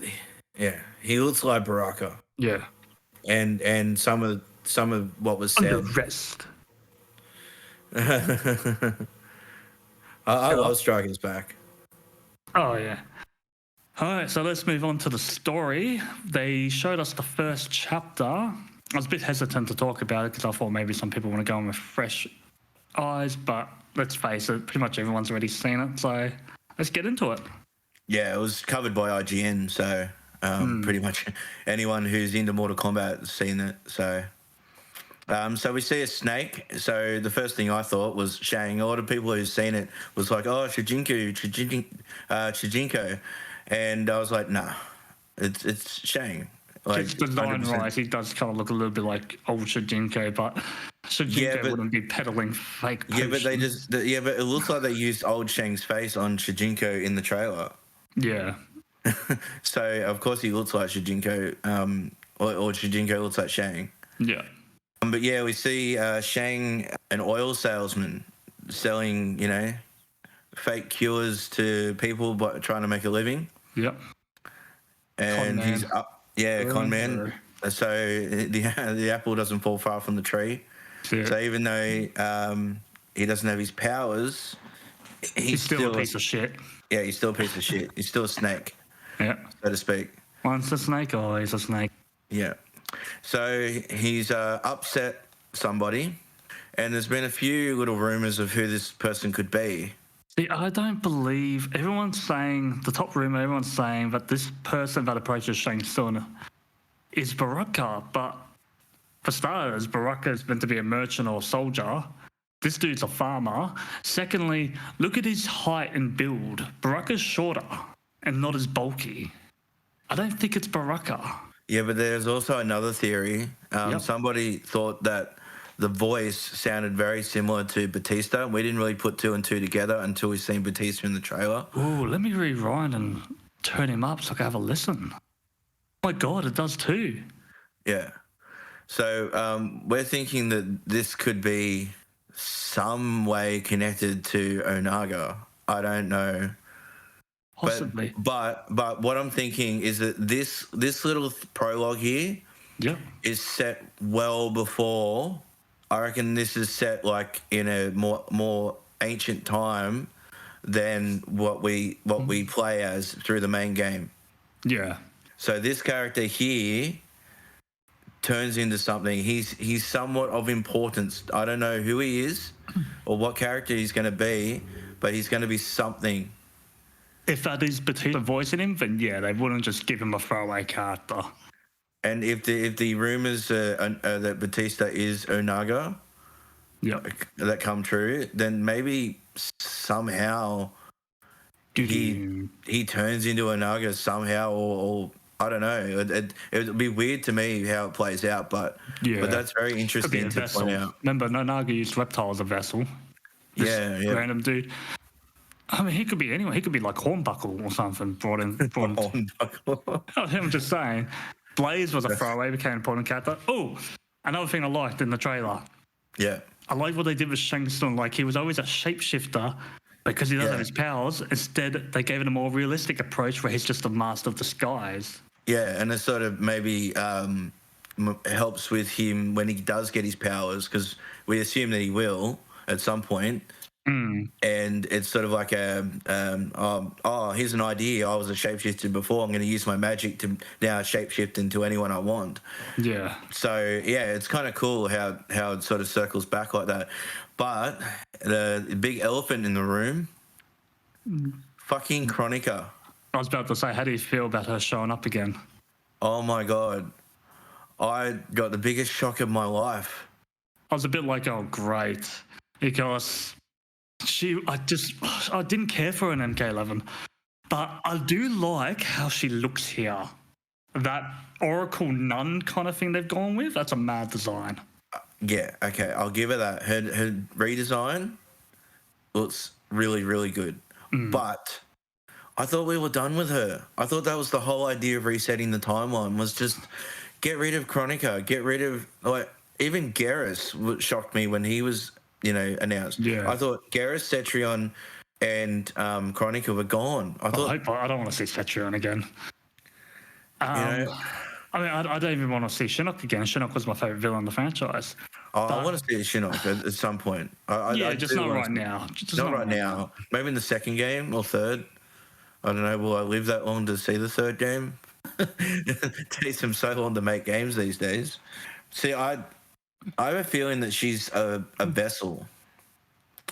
like Baraka. Yeah. And some of what was said. And the rest. I love Striker's back. Oh yeah. All right, so let's move on to the story. They showed us the first chapter. I was a bit hesitant to talk about it because I thought maybe some people want to go in with fresh eyes, but let's face it, pretty much everyone's already seen it. So let's get into it. Yeah, it was covered by IGN, so pretty much anyone who's into Mortal Kombat has seen it. So we see a snake. So the first thing I thought was Shang. A lot of people who've seen it was like, oh, Shijinko. And I was like, nah, it's Shang. Like, it's design right. He does kind of look a little bit like old Shijinko, but Shijinko wouldn't be peddling fake potions. But it looks like they used old Shang's face on Shijinko in the trailer. Yeah. So of course he looks like Shijinko, or Shijinko looks like Shang. Yeah. But yeah, we see Shang, an oil salesman, selling, fake cures to people but trying to make a living. Yep. And he's up. Yeah, con man. So the apple doesn't fall far from the tree. Yeah. So even though he doesn't have his powers, he's still a piece of shit. Yeah, he's still a piece of shit. He's still a snake. Yeah. So to speak. Once a snake, always a snake. Yeah. So he's upset somebody, and there's been a few little rumours of who this person could be. See, I don't believe everyone's saying that this person that approaches Shang Tsung is Baraka, but for starters, Baraka is meant to be a merchant or soldier. This dude's a farmer. Secondly, look at his height and build. Baraka's shorter and not as bulky. I don't think it's Baraka. Yeah, but there's also another theory. Somebody thought that the voice sounded very similar to Batista. We didn't really put two and two together until we seen Batista in the trailer. Ooh, let me rewind and turn him up so I can have a listen. Oh my God, it does too. Yeah. So we're thinking that this could be some way connected to Onaga. I don't know. Possibly. But what I'm thinking is that this little prologue here is set well before I reckon this is set like in a more ancient time than what we play as through the main game. Yeah. So this character here turns into something. He's somewhat of importance. I don't know who he is or what character he's going to be, but he's going to be something. If that is Batista voicing him, then yeah, they wouldn't just give him a throwaway character. And if the rumors that Batista is Onaga, that come true, then maybe somehow he turns into Onaga somehow, or I don't know. It would be weird to me how it plays out, but that's very interesting to point out. Remember, Onaga used Reptile as a vessel. Yeah. Random dude. I mean, he could be anyone. He could be like Hornbuckle or something. Brought in. Hornbuckle. I'm just saying. Blaze was a throwaway, became an important character. Oh, another thing I liked in the trailer. Yeah. I like what they did with Shang Tsung. Like, he was always a shapeshifter because he doesn't have his powers. Instead, they gave it a more realistic approach where he's just a master of disguise. Yeah, and it sort of maybe helps with him when he does get his powers, because we assume that he will at some point. And it's sort of like here's an idea. I was a shapeshifter before. I'm going to use my magic to now shapeshift into anyone I want. Yeah. So, yeah, it's kind of cool how it sort of circles back like that. But the big elephant in the room, fucking Kronika. I was about to say, how do you feel about her showing up again? Oh, my God. I got the biggest shock of my life. I was a bit like, oh, great. Because... I didn't care for an MK11, but I do like how she looks here. That Oracle Nun kind of thing they've gone with, that's a mad design. Yeah, okay, I'll give her that. Her redesign looks really, really good. But I thought we were done with her. I thought that was the whole idea of resetting the timeline, was just get rid of Kronika, get rid of, like, even Garrus shocked me when he was... announced. Yeah. I thought Garrus, Cetrion, and Kronika were gone. I don't want to see Cetrion again. I mean, I don't even want to see Shinnok again. Shinnok was my favorite villain in the franchise. I want to see Shinnok at some point. Just not right now. Not right now. Maybe in the second game or third. I don't know. Will I live that long to see the third game? It takes them so long to make games these days. See, I have a feeling that she's a vessel.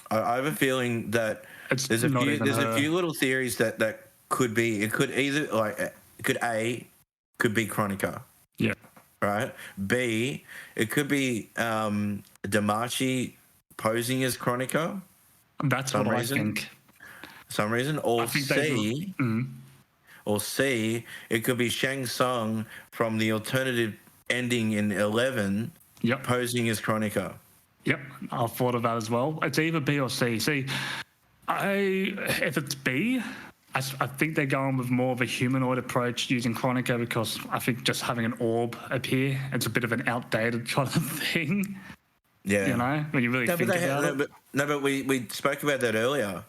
I have a feeling that there's a few little theories that could be. It could either could be Kronika. Yeah. Right. B, it could be Damashi posing as Kronika. That's what I think. Some reason, or C, it could be Shang Tsung from the alternative ending in 11. Yep. Posing as Kronika. Yep, I've thought of that as well. It's either B or C. See, if it's B, I think they're going with more of a humanoid approach using Kronika, because I think just having an orb appear, it's a bit of an outdated kind of thing. Yeah. When you really think about it. But we spoke about that earlier,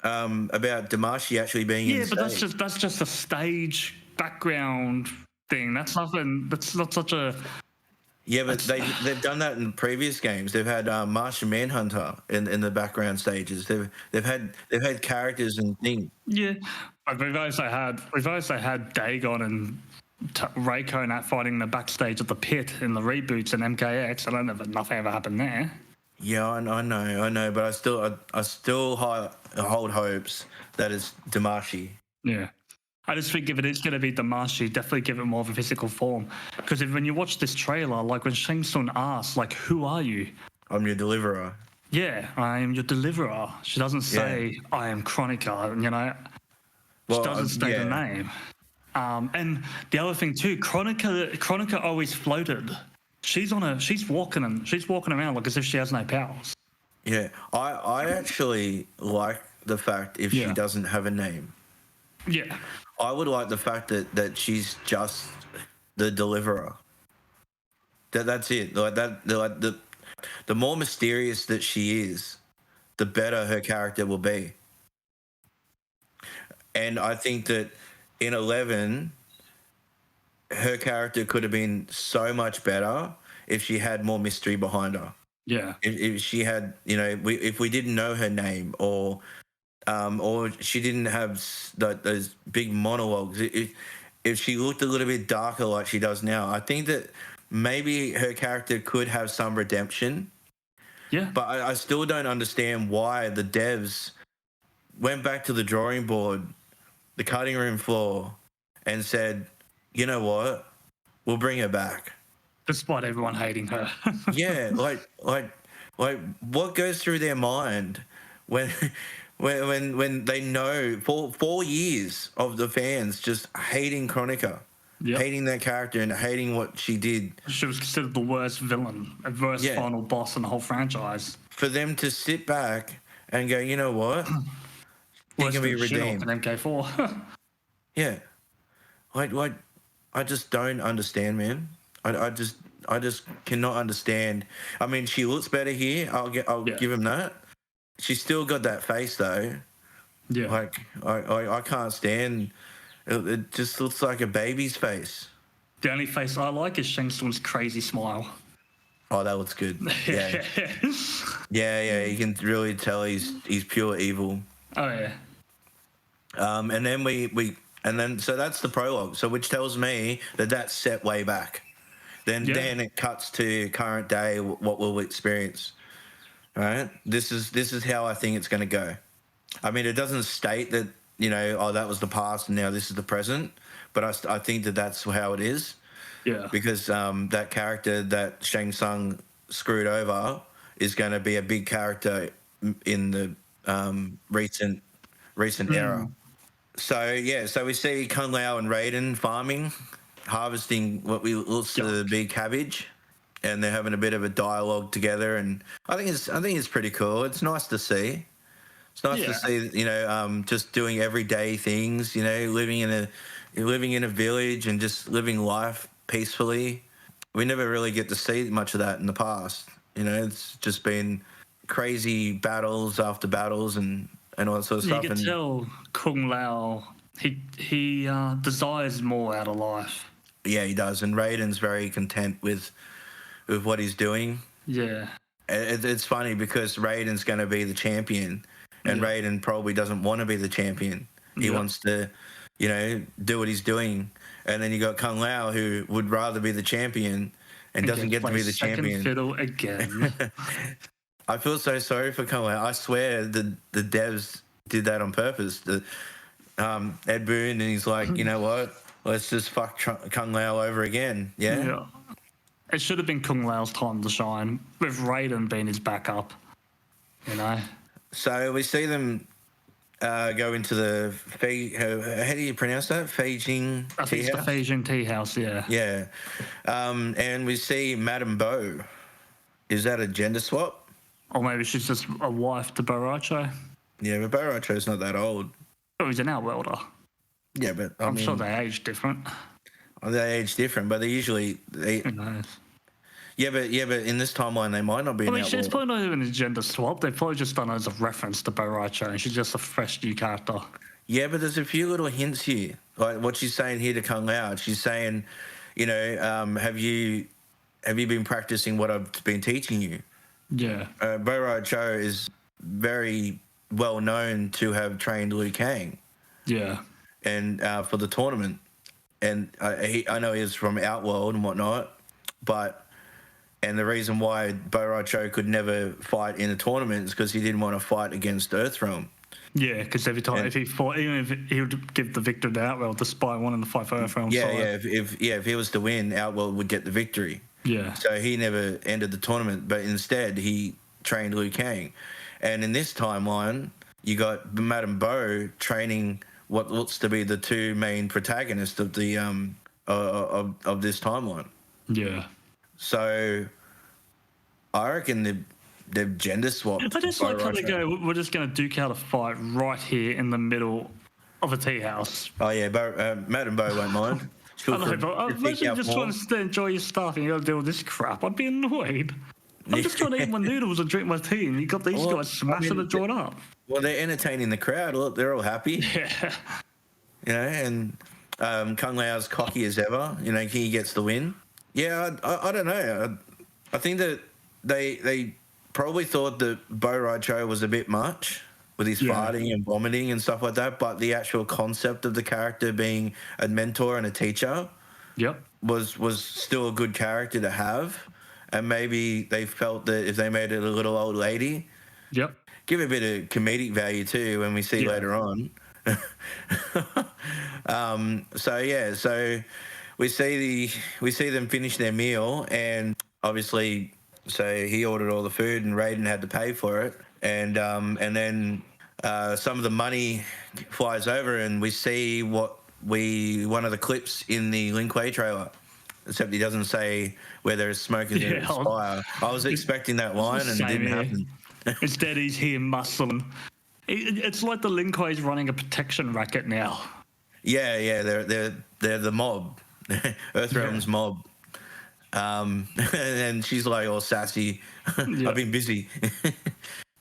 about Damashi actually being in but that's just a stage background thing. That's not such a... Yeah, but they've done that in previous games. They've had Martian Manhunter in the background stages. They've had characters and things. Yeah, but we've also had Dagon and Reiko and that fighting in the backstage of the pit in the reboots and MKX. I don't know if nothing ever happened there. Yeah, I know, but I still hold hopes that it's Damashi. Yeah. I just think if it is going to be Damashi, definitely give it more of a physical form. Because when you watch this trailer, like when Shang Tsung asks, like, who are you? I'm your deliverer. Yeah, I am your deliverer. She doesn't say, I am Kronika, She doesn't state the name. And the other thing too, Kronika always floated. She's walking around like as if she has no powers. Yeah, I actually like the fact if she doesn't have a name. Yeah. I would like the fact that she's just the deliverer. That's it. Like that. The more mysterious that she is, the better her character will be. And I think that in 11, her character could have been so much better if she had more mystery behind her. Yeah. If she had, if we didn't know her name, or she didn't have those big monologues. If she looked a little bit darker like she does now, I think that maybe her character could have some redemption. Yeah. But I still don't understand why the devs went back to the drawing board, the cutting room floor, and said, you know what, we'll bring her back. Despite everyone hating her. Yeah, like what goes through their mind when when they know for 4 years of the fans just hating Chronica, hating that character and hating what she did. She was considered the worst villain, a worst final boss in the whole franchise. For them to sit back and go, you know what, he can be redeemed. An MK4. Yeah, like I just don't understand, man. I just cannot understand. I mean, she looks better here. I'll give him that. She's still got that face though. Yeah. Like I can't stand. It just looks like a baby's face. The only face I like is Shang Tsung's crazy smile. Oh, that looks good. Yeah. yeah. You can really tell he's pure evil. Oh yeah. And then so that's the prologue. So which tells me that that's set way back. Then it cuts to current day, what we'll experience. All right, this is how I think it's going to go. I mean, it doesn't state that that was the past and now this is the present, but I think that that's how it is. Yeah. Because that character that Shang Tsung screwed over is going to be a big character in the recent era. So we see Kung Lao and Raiden farming, harvesting what looks to be cabbage, and they're having a bit of a dialogue together, and I think it's pretty cool. It's nice to see. It's nice to see, just doing everyday things, living in a village and just living life peacefully. We never really get to see much of that in the past. It's just been crazy battles after battles and all that sort of stuff. You can tell Kung Lao, he desires more out of life. Yeah, he does, and Raiden's very content with what he's doing. Yeah. It's funny because Raiden's going to be the champion, and Raiden probably doesn't want to be the champion. He wants to, do what he's doing. And then you got Kung Lao, who would rather be the champion and doesn't get to be the champion. Fiddle again. I feel so sorry for Kung Lao. I swear the devs did that on purpose. Ed Boon, and he's like, you know what? Let's just fuck Kung Lao over again. Yeah. It should have been Kung Lao's time to shine, with Raiden being his backup. So we see them go into the how do you pronounce that? Feijing I think it's the Feijing tea house. Yeah. Yeah. And we see Madame Bo. Is that a gender swap? Or maybe she's just a wife to Baracho. Yeah, but Baracho's not that old. Oh, he's an Outworlder. Yeah, but I'm sure they age different. They age different, but they usually. Who knows? Yeah, but in this timeline they might not be. It's probably not even a gender swap. They've probably just done it as a reference to Baracho, and she's just a fresh new character. Yeah, but there's a few little hints here. Like what she's saying here to Kung Lao. She's saying, have you been practicing what I've been teaching you? Yeah. Baracho is very well known to have trained Liu Kang. Yeah. And for the tournament, and I know he's from Outworld and whatnot, and the reason why Baracho could never fight in a tournament is because he didn't want to fight against Earthrealm. Yeah, because every time if he fought, even if he would give the victor to Outworld, despite wanting to fight for Earthrealm. If he was to win, Outworld would get the victory. Yeah. So he never ended the tournament, but instead he trained Liu Kang. And in this timeline, you got Madame Bo training what looks to be the two main protagonists of the of this timeline. Yeah. So I reckon they've gender swapped. I just like how they go, we're just going to duke out a fight right here in the middle of a tea house. Oh yeah, Madame Bo won't mind. I know, but imagine just trying to enjoy your stuff and you got to deal with this crap. I'd be annoyed. I'm just trying to eat my noodles and drink my tea, and you got these guys smashing the joint up. Well, they're entertaining the crowd. Look, they're all happy. Yeah. And Kung Lao's cocky as ever. He gets the win. Yeah, I don't know. I think that they probably thought that Bo Raicho was a bit much with his farting and vomiting and stuff like that, but the actual concept of the character being a mentor and a teacher was still a good character to have. And maybe they felt that if they made it a little old lady, give a bit of comedic value too when we see later on. So we see them finish their meal, and obviously, so he ordered all the food, and Raiden had to pay for it, and then some of the money flies over, and we see one of the clips in the Lin Kuei trailer. Except he doesn't say where there is smoke is in fire. I was expecting that line, and it didn't happen. Instead, he's here muscling. It's like the Lin Kuei's running a protection racket now. Yeah, they're the mob, Earthrealm's mob. And she's like all sassy. I've been busy.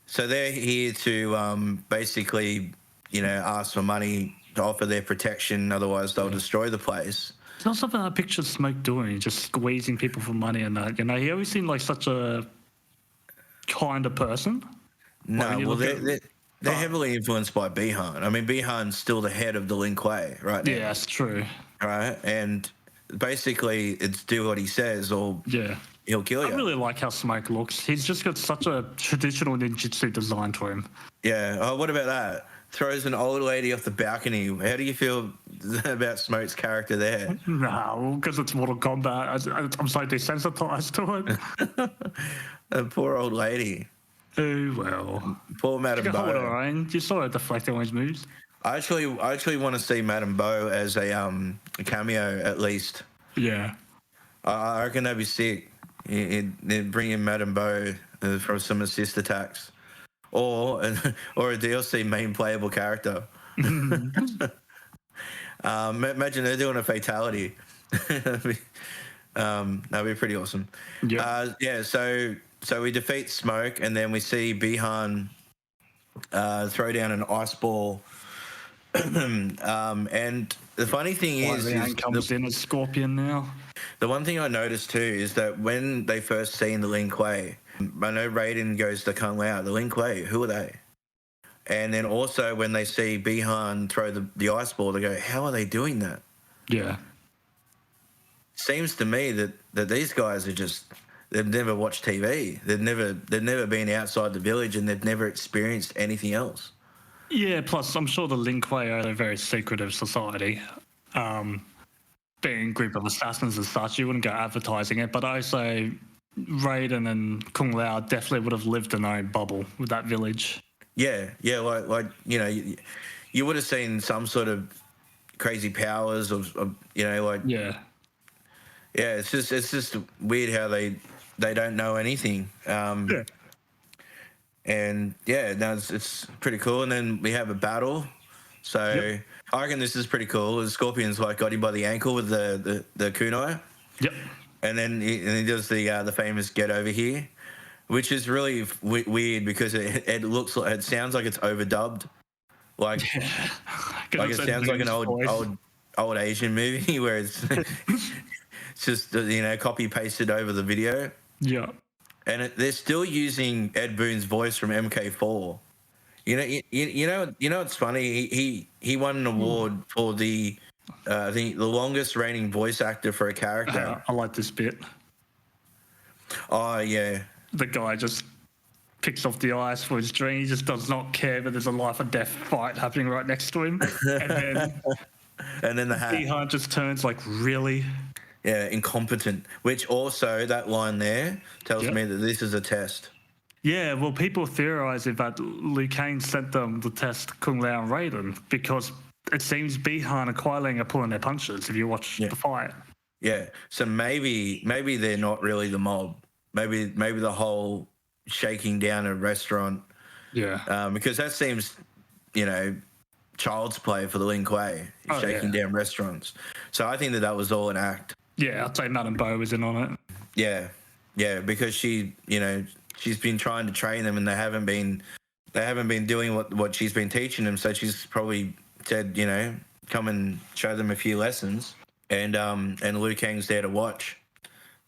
So they're here to basically, ask for money to offer their protection. Otherwise, they'll destroy the place. It's not something I pictured Smoke doing, just squeezing people for money and that. He always seemed like such a kind of person. No, well, they're heavily influenced by Bihan. I mean, Bihan's still the head of the Lin Kuei, right? Yeah, that's true. Right, and basically, it's do what he says or he'll kill you. I really like how Smoke looks. He's just got such a traditional ninjutsu design to him. Yeah. Oh, what about that? Throws an old lady off the balcony. How do you feel about Smoke's character there? No, because it's Mortal Kombat. I'm so desensitized to it. A poor old lady. Oh, well. Poor Madame Bo. Hold her own. You saw her deflecting all his moves. I actually want to see Madame Bo as a cameo at least. Yeah. I reckon that'd be sick. They'd bring in Madame Bo for some assist attacks. Or a DLC main playable character. Imagine they're doing a fatality. That'd be pretty awesome. Yeah. So we defeat Smoke, and then we see Bihan throw down an ice ball. And the funny thing is comes in as Scorpion now. The one thing I noticed too is that when they first seen the Lin Kuei, I know Raiden goes to Kung Lao. The Lin Kuei, who are they? And then also when they see Bihan throw the ice ball, they go, "How are they doing that?" Yeah. Seems to me that these guys are they've never watched TV. They've never been outside the village, and they've never experienced anything else. Yeah. Plus, I'm sure the Lin Kuei are a very secretive society. Being a group of assassins as such, you wouldn't go advertising it, but also Raiden and Kung Lao definitely would have lived in their own bubble with that village. Yeah, like you would have seen some sort of crazy powers of yeah. It's just weird how they don't know anything. And no, it's pretty cool. And then we have a battle. So I reckon this is pretty cool. The Scorpion's got him by the ankle with the kunai. Yep. And then he does the famous "get over here," which is really weird because it looks like, it sounds like it's overdubbed, like it sounds like an old Asian movie where it's just copy pasted over the video. Yeah. And they're still using Ed Boon's voice from MK4. You know it's funny. He won an award for the longest reigning voice actor for a character. I like this bit. Oh yeah. The guy just picks off the ice for his drink. He just does not care, but there's a life or death fight happening right next to him. And then the hat. Bihan just turns like, really? Yeah, incompetent. Which also, that line there tells me that this is a test. Yeah, well, people theorising that Liu Kang sent them to test Kung Lao and Raiden because it seems Bihan and Kuai Ling are pulling their punches if you watch the fight. Yeah, so maybe they're not really the mob. Maybe the whole shaking down a restaurant. Yeah. Because that seems, child's play for the Lin Kuei, shaking down restaurants. So I think that was all an act. Yeah, I'd say Madame Bo was in on it. Yeah, because she, she's been trying to train them, and they haven't been doing what she's been teaching them. So she's probably said, come and show them a few lessons. And Liu Kang's there to watch.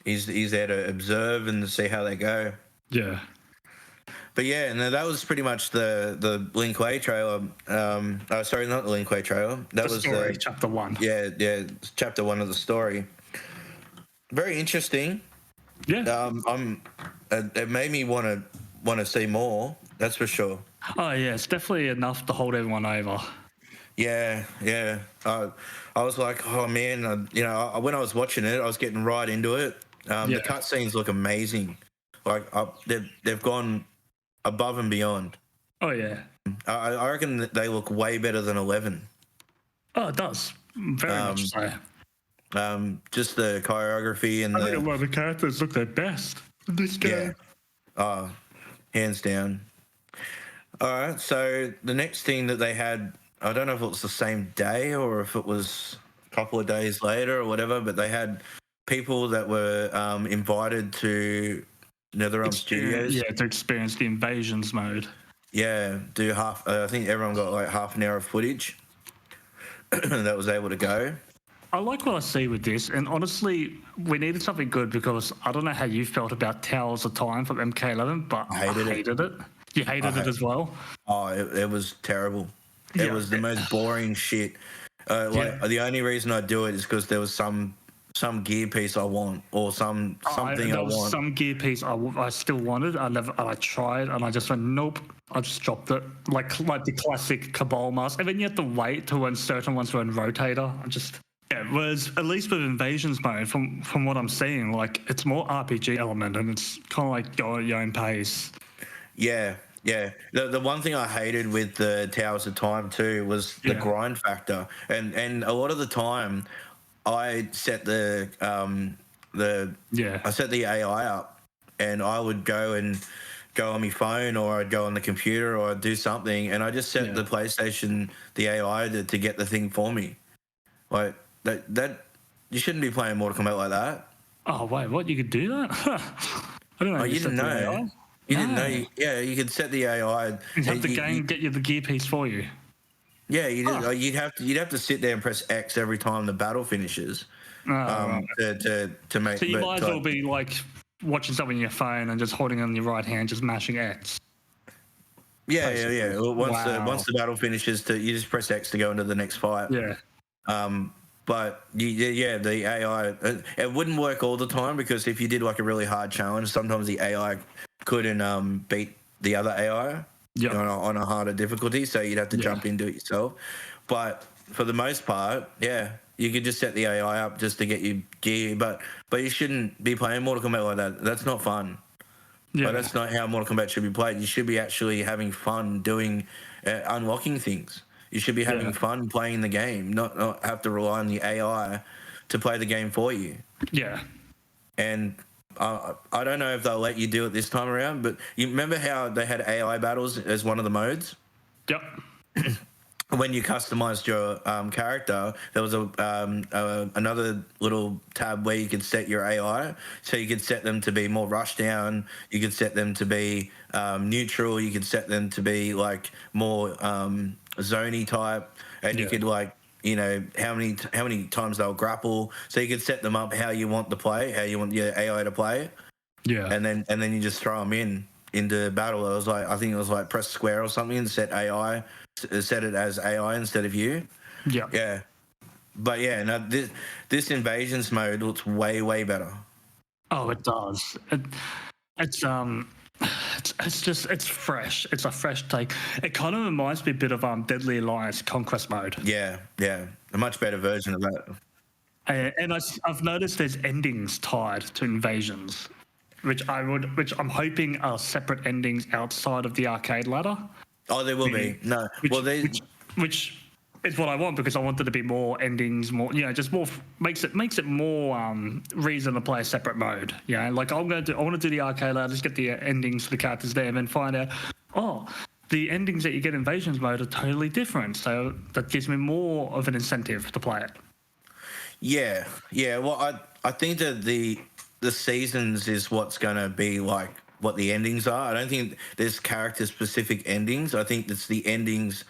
He's there to observe and to see how they go. Yeah. But yeah, and that was pretty much the Lin Kuei trailer. Sorry, not the Lin Kuei trailer. That was story, chapter 1. Yeah, chapter 1 of the story. Very interesting. Yeah. It made me want to see more. That's for sure. Oh yeah, it's definitely enough to hold everyone over. Yeah. I was like, oh man, when I was watching it, I was getting right into it. The cutscenes look amazing. Like they've gone above and beyond. Oh yeah. I reckon that they look way better than 11. Oh, it does. Very much so. Just the choreography and I think a lot of the characters look their best in this game. Yeah. Hands down. All right, so the next thing that they had, I don't know if it was the same day or if it was a couple of days later or whatever, but they had people that were invited to NetherRealm Studios. Yeah, to experience the invasions mode. Yeah, do half. I think everyone got like half an hour of footage that was able to go. I like what I see with this, and honestly, we needed something good because I don't know how you felt about Towers of Time from MK11, but I hated it. You hated it as well? Oh, it was terrible. It was the most boring shit. The only reason I do it is because there was some gear piece I want or something I want. Some gear piece I still wanted. I tried and I just went nope. I just dropped it like the classic Cabal mask, and then you have to wait to when certain ones were in rotator. Whereas at least with invasions mode, from what I'm seeing, like it's more RPG element and it's kind of like go at your own pace. Yeah. The one thing I hated with the Towers of Time too was the grind factor, and a lot of the time, I set the AI up, and I would go on my phone or I'd go on the computer or I'd do something, and I just set the PlayStation, the AI to get the thing for me. Like that you shouldn't be playing Mortal Kombat like that. Oh wait, what? You could do that? I don't know. You didn't know. You didn't know. You could set the AI. You'd have the game get you the gear piece for you. Yeah, you'd have to sit there and press X every time the battle finishes. To make. So you might as well be like watching something on your phone and just holding it on your right hand, just mashing X. Yeah. Once the battle finishes, you just press X to go into the next fight. Yeah. But the AI, it wouldn't work all the time because if you did like a really hard challenge, sometimes the AI couldn't beat the other AI on a harder difficulty, so you'd have to jump into it yourself. But for the most part, you could just set the AI up just to get you gear, but you shouldn't be playing Mortal Kombat like that. That's not fun. Yeah. But that's not how Mortal Kombat should be played. You should be actually having fun doing unlocking things. You should be having fun playing the game, not have to rely on the AI to play the game for you. Yeah. And I don't know if they'll let you do it this time around, but you remember how they had AI battles as one of the modes? Yep. When you customized your character, there was another little tab where you could set your AI. So you could set them to be more rush down. You could set them to be neutral. You could set them to be like more zoney type, and you could how many times they'll grapple. So you could set them up how you want to play, how you want your AI to play. Yeah. And then you just throw them into battle. I think it was like press square or something and set it as AI instead of you. Yeah. Yeah. But no, this invasions mode looks way better. Oh, it does. It's fresh. It's a fresh take. It kind of reminds me a bit of Deadly Alliance Conquest mode. Yeah. A much better version of that. And I've noticed there's endings tied to invasions, which I'm hoping are separate endings outside of the arcade ladder. Oh, there will be. No. Which is what I want, because I want there to be more endings, just more makes it more reason to play a separate mode. Yeah, like I want to do the arcade ladder, just get the endings for the characters there, and then find out the endings that you get in invasions mode are totally different. So that gives me more of an incentive to play it. Yeah. Well, I think that the seasons is what's going to be like what the endings are. I don't think there's character-specific endings. I think it's the endings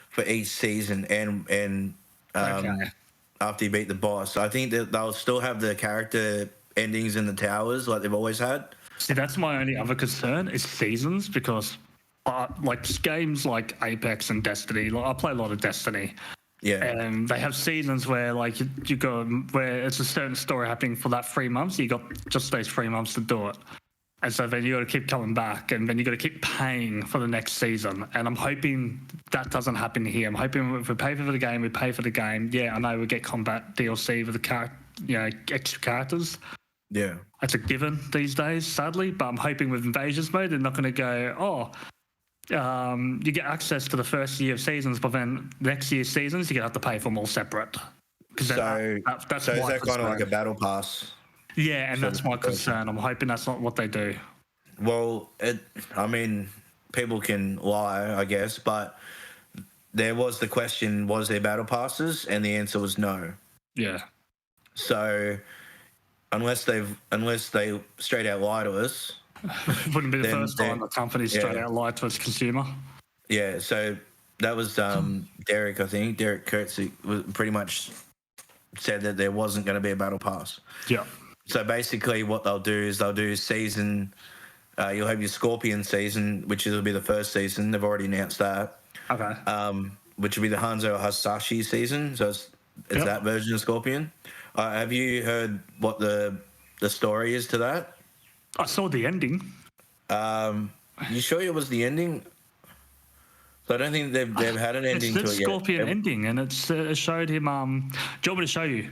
for each season and after you beat the boss. I think that they'll still have the character endings in the towers like they've always had. See, that's my only other concern is seasons because, like games like Apex and Destiny, like I play a lot of Destiny. Yeah. And they have seasons where like you go where it's a certain story happening for that 3 months. You got just those 3 months to do it. And so then you got to keep coming back, and then you got to keep paying for the next season. And I'm hoping that doesn't happen here. I'm hoping if we pay for the game, we pay for the game. Yeah, I know we get Kombat DLC with the extra characters. Yeah, that's a given these days, sadly. But I'm hoping with Invasions mode, they're not going to go, you get access to the first year of seasons, but then next year's seasons, you're going to have to pay for them all separate. So is that kind of like a battle pass? Yeah, and that's my concern. I'm hoping that's not what they do. Well, I mean, people can lie, I guess, but there was the question, was there battle passes? And the answer was no. Yeah. So unless they straight out lie to us. Wouldn't be the first time a company straight out lied to its consumer. Yeah, so that was Derek, I think. Derek Kurtz pretty much said that there wasn't going to be a battle pass. Yeah. So basically what they'll do is they'll do season, you'll have your Scorpion season, which will be the first season. They've already announced that. Okay. Which will be the Hanzo Hasashi season. So it's that version of Scorpion. Have you heard what the story is to that? I saw the ending. You sure it was the ending? So I don't think they've had an ending to it yet. It's the Scorpion ending, and it showed him. Do you want me to show you?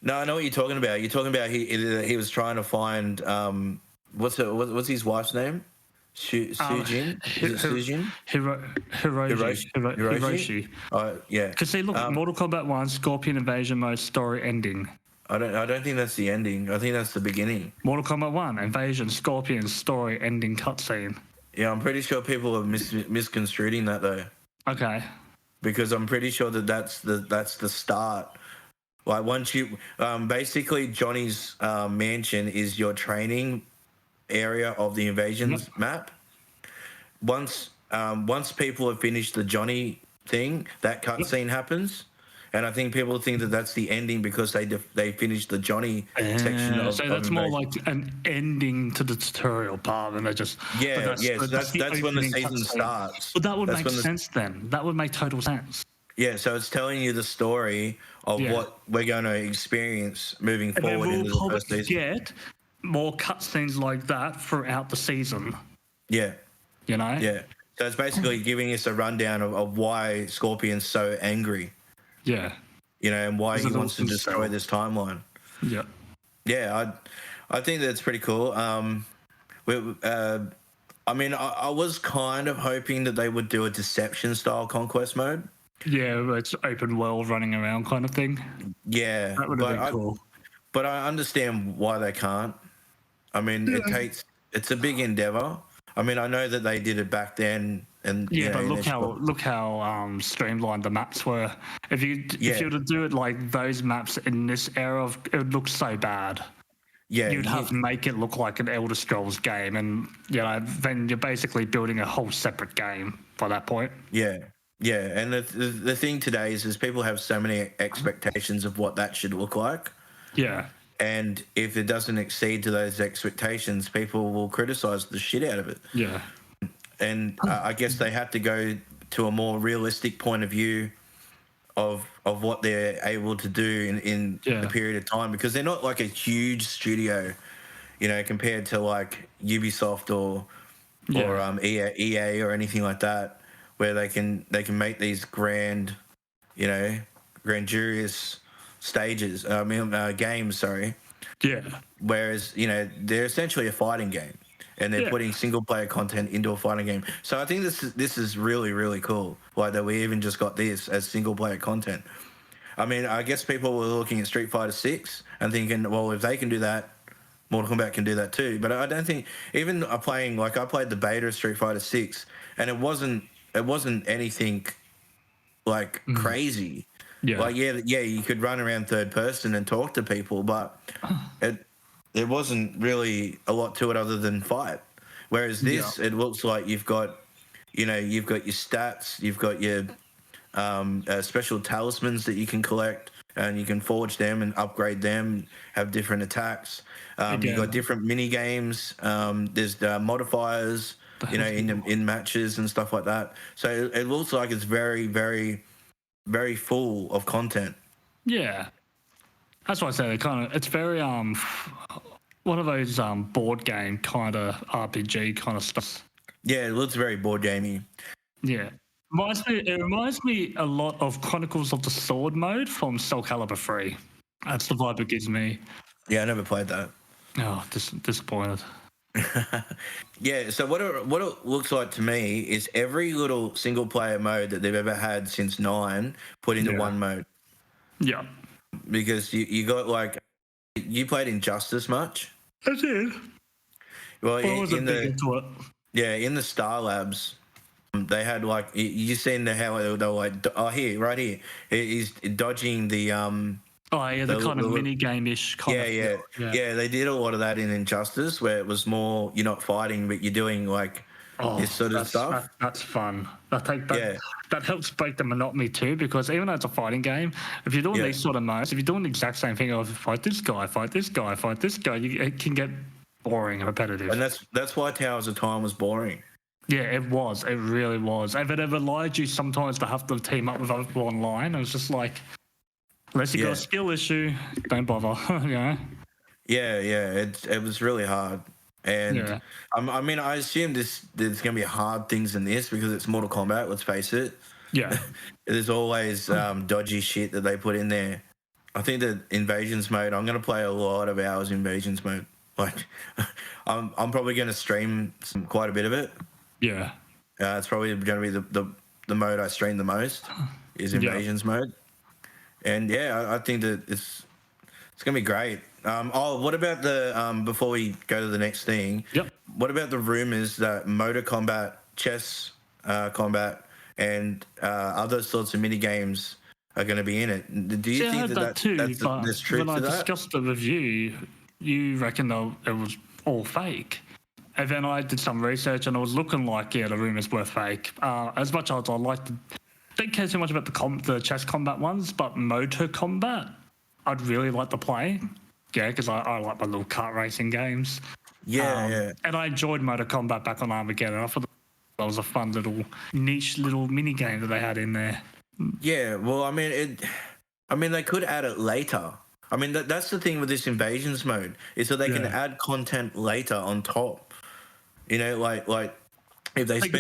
No, I know what you're talking about. You're talking about he was trying to find what's his wife's name? Sujin? Is it Sujin? Hiroshi. Yeah. Because see, look, Mortal Kombat 1 Scorpion Invasion Mode story ending. I don't think that's the ending. I think that's the beginning. Mortal Kombat 1 Invasion Scorpion story ending cutscene. Yeah, I'm pretty sure people are misconstruing that though. Okay. Because I'm pretty sure that's the start. Like once you basically Johnny's mansion is your training area of the invasions map. Once people have finished the Johnny thing, that cutscene happens, and I think people think that that's the ending because they finished the Johnny section of. So that's more like an ending to the tutorial part, and they just that's when the season starts. But that would make sense then. That would make total sense. Yeah, so it's telling you the story of what we're going to experience moving forward into the first season. Get more cutscenes like that throughout the season. Yeah. You know? Yeah. So it's basically giving us a rundown of why Scorpion's so angry. Yeah. You know, and why he wants to destroy this timeline. Yeah. Yeah, I think that's pretty cool. I was kind of hoping that they would do a Deception-style conquest mode. Yeah, it's open world running around kind of thing. Yeah. That would have been cool. But I understand why they can't. I mean, it's a big endeavor. I mean, I know that they did it back then, and but look how streamlined the maps were. If you were to do it like those maps in this era, it would look so bad. Yeah, you'd have to make it look like an Elder Scrolls game, and then you're basically building a whole separate game by that point. Yeah. Yeah, and the thing today is people have so many expectations of what that should look like. Yeah. And if it doesn't exceed to those expectations, people will criticize the shit out of it. Yeah. And I guess they have to go to a more realistic point of view of what they're able to do in the period of time, because they're not like a huge studio, compared to like Ubisoft or EA or anything like that, where they can make these grandiose stages. Games. Sorry. Yeah. Whereas they're essentially a fighting game, and they're putting single player content into a fighting game. So I think this is really, really cool. Like that we even just got this as single player content. I mean, I guess people were looking at Street Fighter 6 and thinking, well, if they can do that, Mortal Kombat can do that too. But I don't think even I played the beta of Street Fighter 6, and it wasn't anything like crazy. Yeah. Like you could run around third person and talk to people, but there wasn't really a lot to it other than fight. Whereas this, it looks like you've got your stats, you've got your special talismans that you can collect, and you can forge them and upgrade them, have different attacks. You've got different mini games. There's the modifiers, in matches and stuff like that. So it looks like it's very, very, very full of content. Yeah, that's why I say it's very one of those board game kind of RPG kind of stuff. Yeah, it looks very board gamey. Yeah. It reminds me a lot of Chronicles of the Sword mode from Soul Calibur 3. That's the vibe it gives me. Yeah, I never played that. Oh, disappointed. Yeah, so what it looks like to me is every little single player mode that they've ever had since 9 put into one mode. Yeah. Because you got like, you played Injustice much? I did. Well, I wasn't big into it. Yeah, in the Star Labs, they had like, you seen how they were like, right here, he's dodging the the kind of mini game-ish kind of. Yeah, they did a lot of that in Injustice, where it was more, you're not fighting, but you're doing like this sort of stuff. That's fun. That helps break the monotony too, because even though it's a fighting game, if you're doing these sort of modes, if you're doing the exact same thing of fight this guy, it can get boring and repetitive. And that's why Towers of Time was boring. Yeah, it was. It really was. If it ever lied you sometimes to have to team up with other people online, it was just like, unless you got a skill issue, don't bother. Yeah, it was really hard. And I mean, I assume there's going to be hard things in this because it's Mortal Kombat, let's face it. Yeah. There's always dodgy shit that they put in there. I think that Invasions mode, I'm going to play a lot of hours Invasions mode. Like, I'm probably going to stream quite a bit of it. Yeah. It's probably going to be the mode I stream the most is Invasions mode. And I think that it's going to be great. What about the before we go to the next thing? Yep. What about the rumors that motor combat, chess combat, and other sorts of mini games are going to be in it? Do you think that's true to that? When I discussed the review, you reckon it was all fake. And then I did some research, and it was looking like the rumors were fake. As much as I don't care too much about the chess combat ones, but motor combat, I'd really like to play. Yeah, because I like my little kart racing games. Yeah. And I enjoyed Motor Kombat back on Armageddon. I thought that was a fun little niche little mini game that they had in there. Yeah, well, I mean, they could add it later. I mean, that's the thing with this Invasions mode, is that they can add content later on top. Like if they spend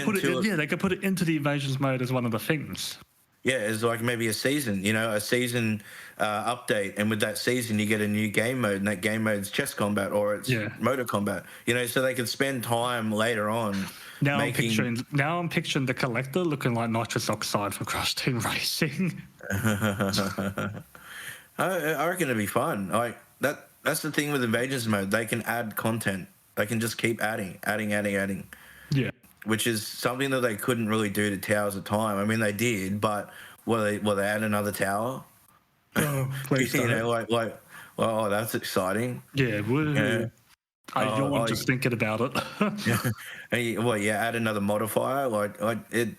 they could put it into the Invasions mode as one of the things. Yeah, it's like maybe a season, a season update, and with that season you get a new game mode, and that game mode's chess combat or it's motor combat. So they can spend time later on. Now I'm picturing the collector looking like nitrous oxide for Crash Team Racing. I reckon it'd be fun. Like that's the thing with Invasions mode. They can add content. They can just keep adding. Yeah. Which is something that they couldn't really do to Towers of Time. I mean, they did, but will they add another tower? Oh, please don't. Oh, that's exciting. Yeah, I yawned just thinking about it. Add another modifier. It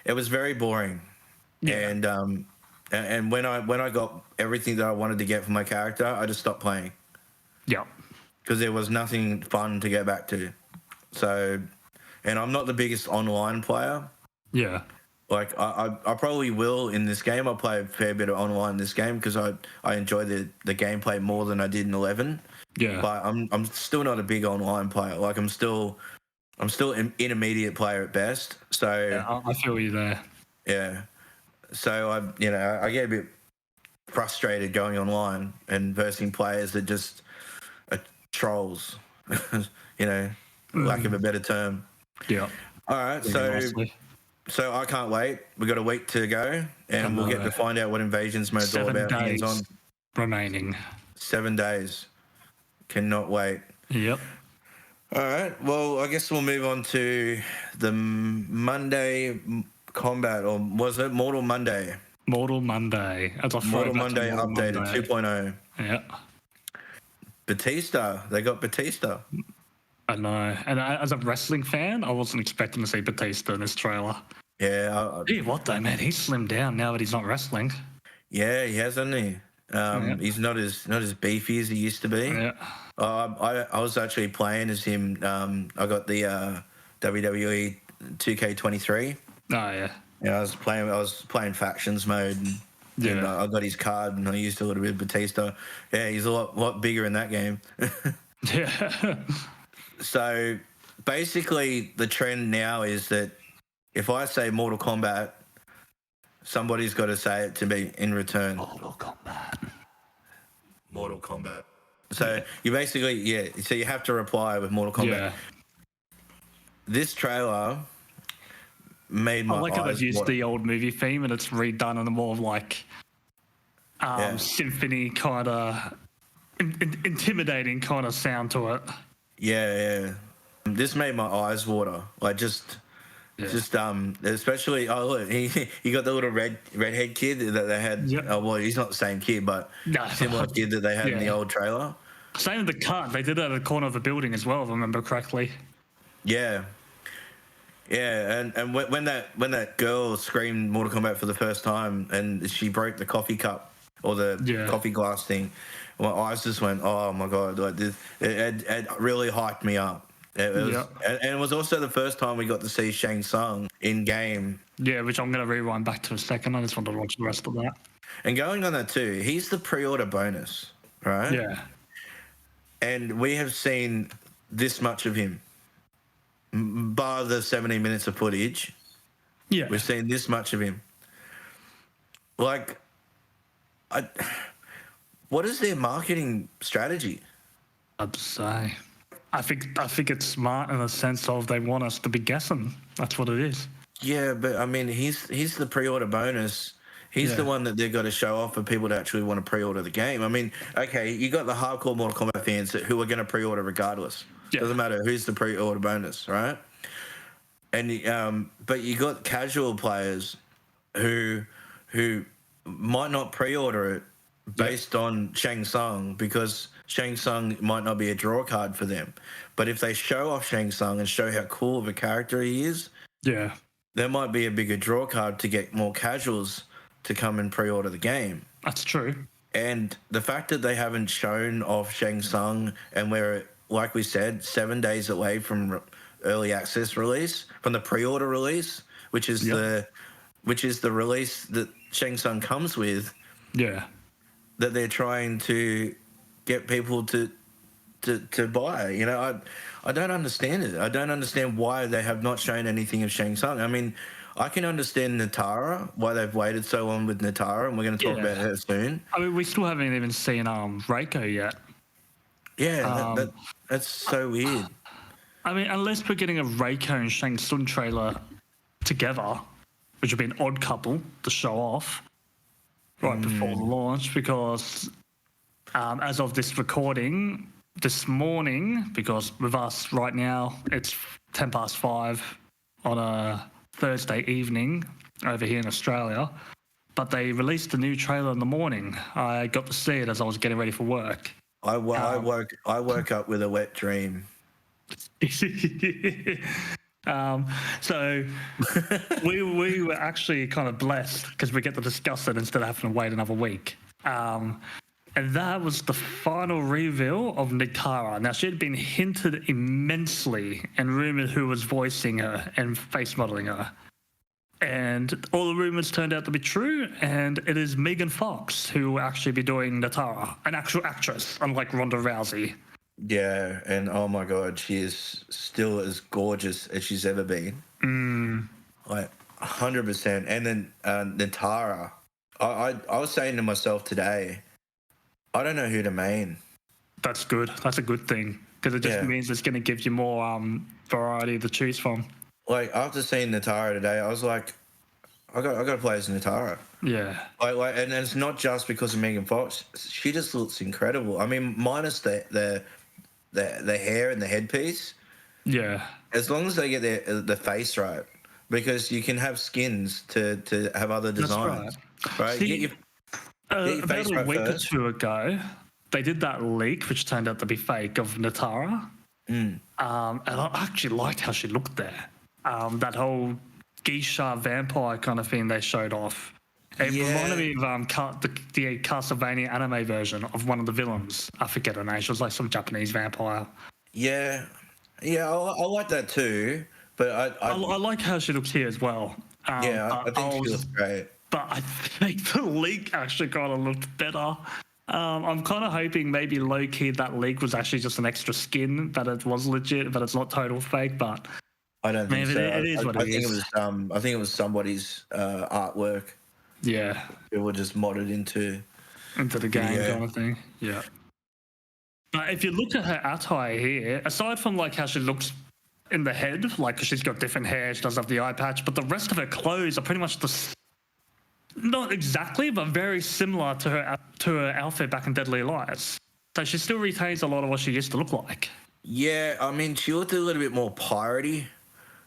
was very boring. Yeah. And when I got everything that I wanted to get for my character, I just stopped playing. Yeah. Because there was nothing fun to get back to. So, and I'm not the biggest online player. Yeah. Like, I probably will in this game. I'll play a fair bit of online in this game because I enjoy the gameplay more than I did in 11. Yeah. But I'm still not a big online player. Like, I'm still an intermediate player at best. So yeah, I feel you there. Yeah. So I get a bit frustrated going online and versing players that just are trolls. Lack of a better term. Yeah. All right. So I can't wait. We've got a week to go, and we'll get to find out what Invasions mode's all about. 7 days remaining. 7 days. Cannot wait. Yep. All right. Well, I guess we'll move on to the Monday Combat, or was it Mortal Monday? Mortal Monday. Mortal Monday updated 2.0. Yeah. Batista. They got Batista. I know. And as a wrestling fan, I wasn't expecting to see Batista in this trailer. Yeah. Gee, what though, man? He's slimmed down now that he's not wrestling. Yeah, he has, hasn't he? He's not as beefy as he used to be. Yeah. I was actually playing as him. I got the WWE 2K23. Oh yeah. Yeah, I was playing factions mode, and I got his card, and I used a little bit of Batista. Yeah, he's a lot bigger in that game. Yeah. So basically, the trend now is that if I say Mortal Kombat, somebody's got to say it to me in return. Mortal Kombat. Mortal Kombat. So you basically, so you have to reply with Mortal Kombat. Yeah. This trailer made my I like how eyes they've used water. the old movie theme and it's redone in a more of like symphony kind of intimidating kind of sound to it. Yeah. This made my eyes water. Like just especially look, he got the little redhead kid that they had. Yep. Oh well, he's not the same kid, but similar kid that they had in the old trailer. Same with the cut. They did it at the corner of the building as well, if I remember correctly. Yeah, and when that girl screamed Mortal Kombat for the first time and she broke the coffee cup or the coffee glass thing, my eyes just went, oh my god! Like this, it really hyped me up. It was, and it was also the first time we got to see Shang Tsung in game. Yeah, which I'm going to rewind back to a second. I just want to watch the rest of that. And going on that too, he's the pre-order bonus, right? Yeah. And we have seen this much of him, bar the 70 minutes of footage. Yeah. We've seen this much of him. Like, what is their marketing strategy? I'd say. I think it's smart in the sense of they want us to be guessing. That's what it is. Yeah, but I mean, he's the pre-order bonus. He's the one that they've got to show off for people to actually want to pre-order the game. I mean, okay, you got the hardcore Mortal Kombat fans who are going to pre-order regardless. Yeah. Doesn't matter who's the pre-order bonus, right? And but you got casual players who might not pre-order it based on Shang Tsung because Shang Tsung might not be a draw card for them. But if they show off Shang Tsung and show how cool of a character he is, there might be a bigger draw card to get more casuals to come and pre-order the game. That's true. And the fact that they haven't shown off Shang Tsung and we're, like we said, 7 days away from early access release, from the pre-order release, which is the release that Shang Tsung comes with. Yeah. That they're trying to get people to buy. You know, I don't understand it. I don't understand why they have not shown anything of Shang Tsung. I mean, I can understand Nitara, why they've waited so long with Nitara, and we're going to talk about her soon. I mean, we still haven't even seen Sryker yet. Yeah, that's so weird. I mean, unless we're getting a Sryker and Shang Tsung trailer together, which would be an odd couple to show off right before the launch, because as of this recording, this morning, because with us right now, it's 5:10 on a Thursday evening over here in Australia, but they released a new trailer in the morning. I got to see it as I was getting ready for work. I woke up with a wet dream. So we were actually kind of blessed because we get to discuss it instead of having to wait another week. And that was the final reveal of Nitara. Now, she had been hinted immensely and rumoured who was voicing her and face modelling her. And all the rumours turned out to be true, and it is Megan Fox who will actually be doing Nitara, an actual actress, unlike Ronda Rousey. Yeah, and oh my God, she is still as gorgeous as she's ever been. Like, 100%. And then Nitara, I was saying to myself today, I don't know who to main. That's good. That's a good thing because it just means it's going to give you more variety to choose from. Like after seeing Nitara today, I was like, I got to play as Nitara. Yeah. Like, and it's not just because of Megan Fox. She just looks incredible. I mean, minus the hair and the headpiece. Yeah. As long as they get the face right, because you can have skins to have other designs. That's right. See, about a week or two ago, they did that leak, which turned out to be fake, of Nitara. And I actually liked how she looked there. That whole geisha vampire kind of thing they showed off. It reminded me of the Castlevania anime version of one of the villains. I forget her name. She was like some Japanese vampire. Yeah, I like that too. But I like how she looks here as well. I think she looks great. But I think the leak actually kind of looked better. I'm kind of hoping maybe low-key that leak was actually just an extra skin, that it was legit, but it's not total fake. But I don't think so. It is what it is. I think it was somebody's artwork. Yeah. It was just modded into the game kind of thing. Yeah. But if you look at her attire here, aside from like how she looks in the head, like she's got different hair, she does have the eye patch, but the rest of her clothes are pretty much not exactly, but very similar to her outfit back in Deadly Alliance. So she still retains a lot of what she used to look like. Yeah, I mean, she looked a little bit more piratey.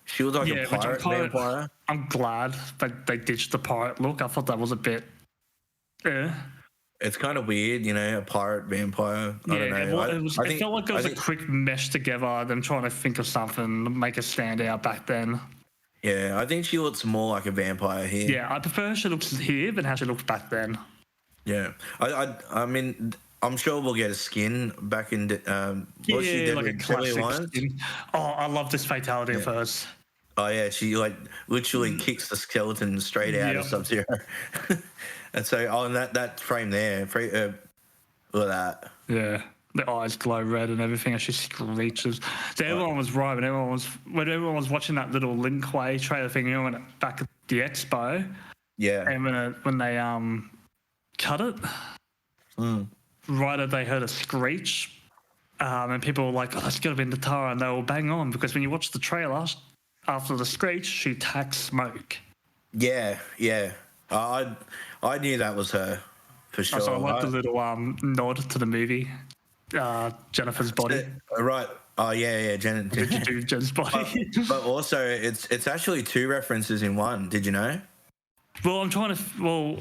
She was like a pirate vampire. I'm glad that they ditched the pirate look. I thought that was a bit... It's kind of weird, a pirate vampire. I don't know. It felt like it was a quick mesh together, them trying to think of something to make her stand out back then. Yeah, I think she looks more like a vampire here. Yeah, I prefer how she looks here than how she looked back then. Yeah. I mean, I'm sure we'll get a skin back in... like a classic skin. Oh, I love this fatality of hers. Oh, yeah, she, like, literally kicks the skeleton straight out of Sub-Zero. And so, on that frame there, look at that. Yeah, the eyes glow red and everything as she screeches. So everyone was right when everyone was watching that little Linkway trailer thing, back at the expo. Yeah. And when they cut it, right as they heard a screech, and people were like, "Oh, that's got to be Nitara," and they were bang on because when you watch the trailer, after the screech, she attacks Smoke. Yeah. I knew that was her, for sure. So I like the little nod to the movie, Jennifer's body. Right. Oh, yeah, Jen's body. But also, it's actually two references in one. Did you know? Well, I'm trying to... Well,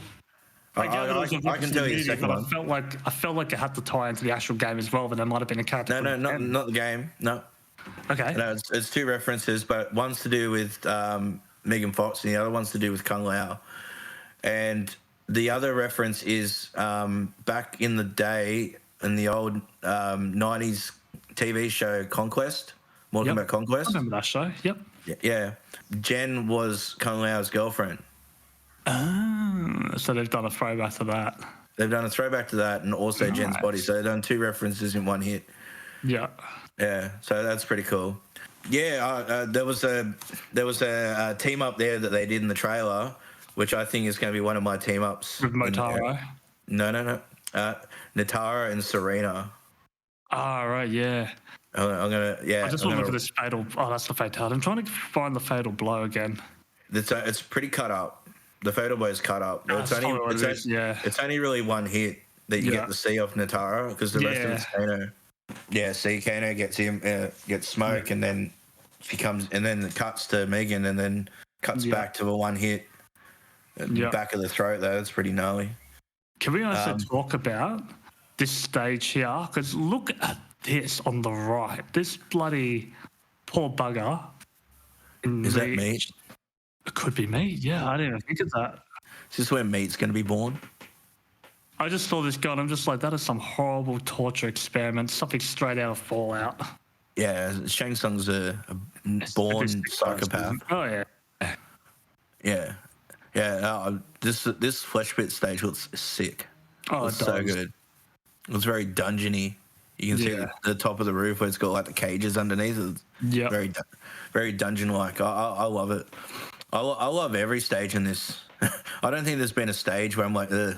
I can tell you the second one. I felt like it had to tie into the actual game as well, but there might have been a character... No, not the game. No. Okay. No, it's two references, but one's to do with Megan Fox and the other one's to do with Kung Lao. And the other reference is back in the day in the old 90s TV show Conquest, Mortal Kombat Conquest. I remember that show, yep. Yeah. Jen was Kung Lao's girlfriend. Oh, so they've done a throwback to that. They've done a throwback to that and also Jen's body. So they've done two references in one hit. Yeah. Yeah, so that's pretty cool. Yeah, there was a team up there that they did in the trailer, which I think is going to be one of my team ups. With Motaro? No. Nitara and Serena. Oh, right, yeah. I'm going to, I just want to look at this fatal... Oh, that's the fatality. I'm trying to find the fatal blow again. It's pretty cut up. The fatal blow is cut up. It's only really one hit that you get to see off Nitara because the rest of it's Kano. Yeah, see, Kano gets Smoke and then it cuts to Megan and then cuts back to a one hit. Back of the throat, though. That's pretty gnarly. Can we also talk about this stage here? Because look at this on the right. This bloody poor bugger. Is that meat? It could be meat, yeah. I didn't even think of that. Is this where meat's going to be born? I just saw this guy and I'm just like, that is some horrible torture experiment, something straight out of Fallout. Yeah, Shang Tsung's a born psychopath. Oh, yeah. Yeah. Yeah, this flesh pit stage looks sick. Oh, it's so good. It was very dungeony. You can see the top of the roof where it's got like the cages underneath. It's very, very dungeon-like. I love it. I love every stage in this. I don't think there's been a stage where I'm like, ugh.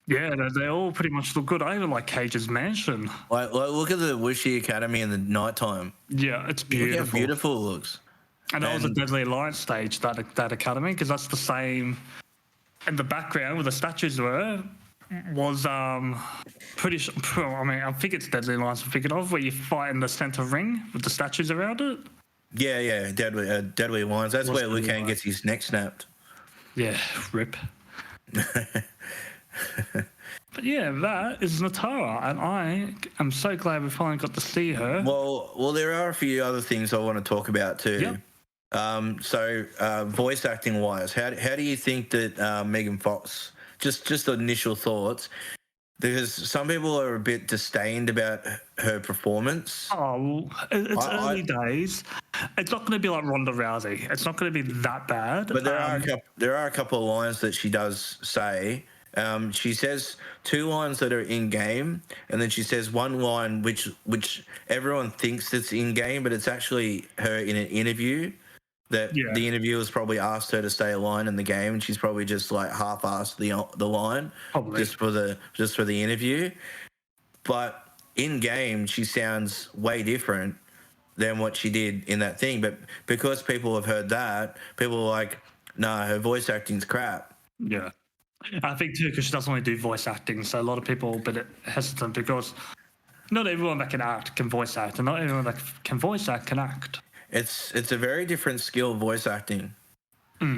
Yeah, they all pretty much look good. I even like Cage's Mansion. Like look at the Wuxi Academy in the nighttime. Yeah, it's beautiful. Look how beautiful it looks. And that was a Deadly Alliance stage, that academy, because that's the same. In the background where the statues was pretty sure. I mean, I think it's Deadly Alliance I'm thinking of, where you fight in the center ring with the statues around it. Yeah, Deadly Alliance. That's where Liu Kang gets his neck snapped. Yeah, rip. But yeah, that is Nitara, and I am so glad we finally got to see her. Well, there are a few other things I want to talk about too. Yep. Voice acting wise, how do you think that Megan Fox? Just initial thoughts, because some people are a bit disdained about her performance. Oh, it's early days. It's not going to be like Ronda Rousey. It's not going to be that bad. But there are a couple of lines that she does say. She says 2 lines that are in game, and then she says 1 line which everyone thinks it's in game, but it's actually her in an interview. That the interviewers probably asked her to say a line in the game, and she's probably just like half-assed the line, probably. just for the interview. But in game, she sounds way different than what she did in that thing. But because people have heard that, people are like, "Nah, her voice acting's crap." Yeah, I think too, because she doesn't want to do voice acting, so a lot of people are a bit hesitant, because not everyone that can act can voice act, and not everyone that can voice act can act. It's a very different skill, voice acting,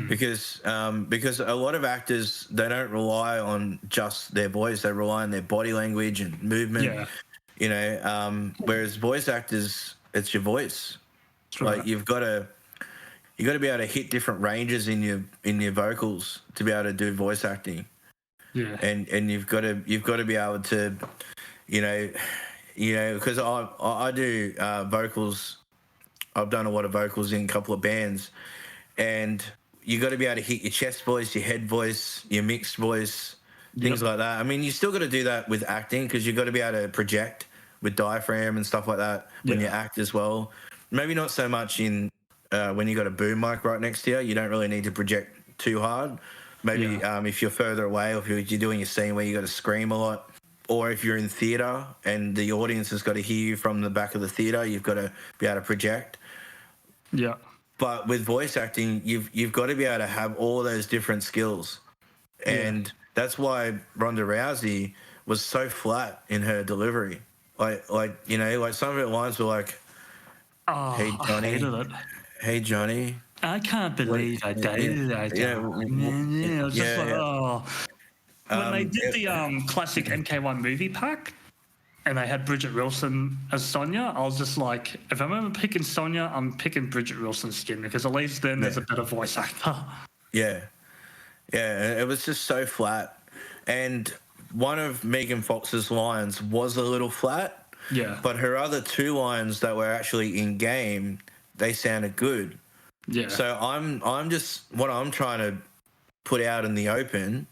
because a lot of actors, they don't rely on just their voice; they rely on their body language and movement. Yeah. You know, whereas voice actors, it's your voice. Right. Like you've got to be able to hit different ranges in your vocals to be able to do voice acting. Yeah. And you've got to be able to, because I do vocals. I've done a lot of vocals in a couple of bands, and you got to be able to hit your chest voice, your head voice, your mixed voice, things like that. I mean, you still got to do that with acting, because you've got to be able to project with diaphragm and stuff like that when you act as well. Maybe not so much in when you got a boom mic right next to you. You don't really need to project too hard. Maybe if you're further away, or if you're doing a scene where you got to scream a lot, or if you're in theatre and the audience has got to hear you from the back of the theatre, you've got to be able to project. Yeah. But with voice acting, you've got to be able to have all those different skills. And that's why Ronda Rousey was so flat in her delivery. Like some of her lines were like, "Hey Johnny, I hated it. Hey Johnny, I can't believe I dated that guy." I was just like, oh. When they did the classic MK1 movie pack, and they had Bridget Wilson as Sonya, I was just like, if I'm ever picking Sonya, I'm picking Bridget Wilson's skin, because at least then there's a better voice actor. Yeah, it was just so flat. And one of Megan Fox's lines was a little flat. Yeah. But her other 2 lines that were actually in game, they sounded good. Yeah. So what I'm trying to put out in the open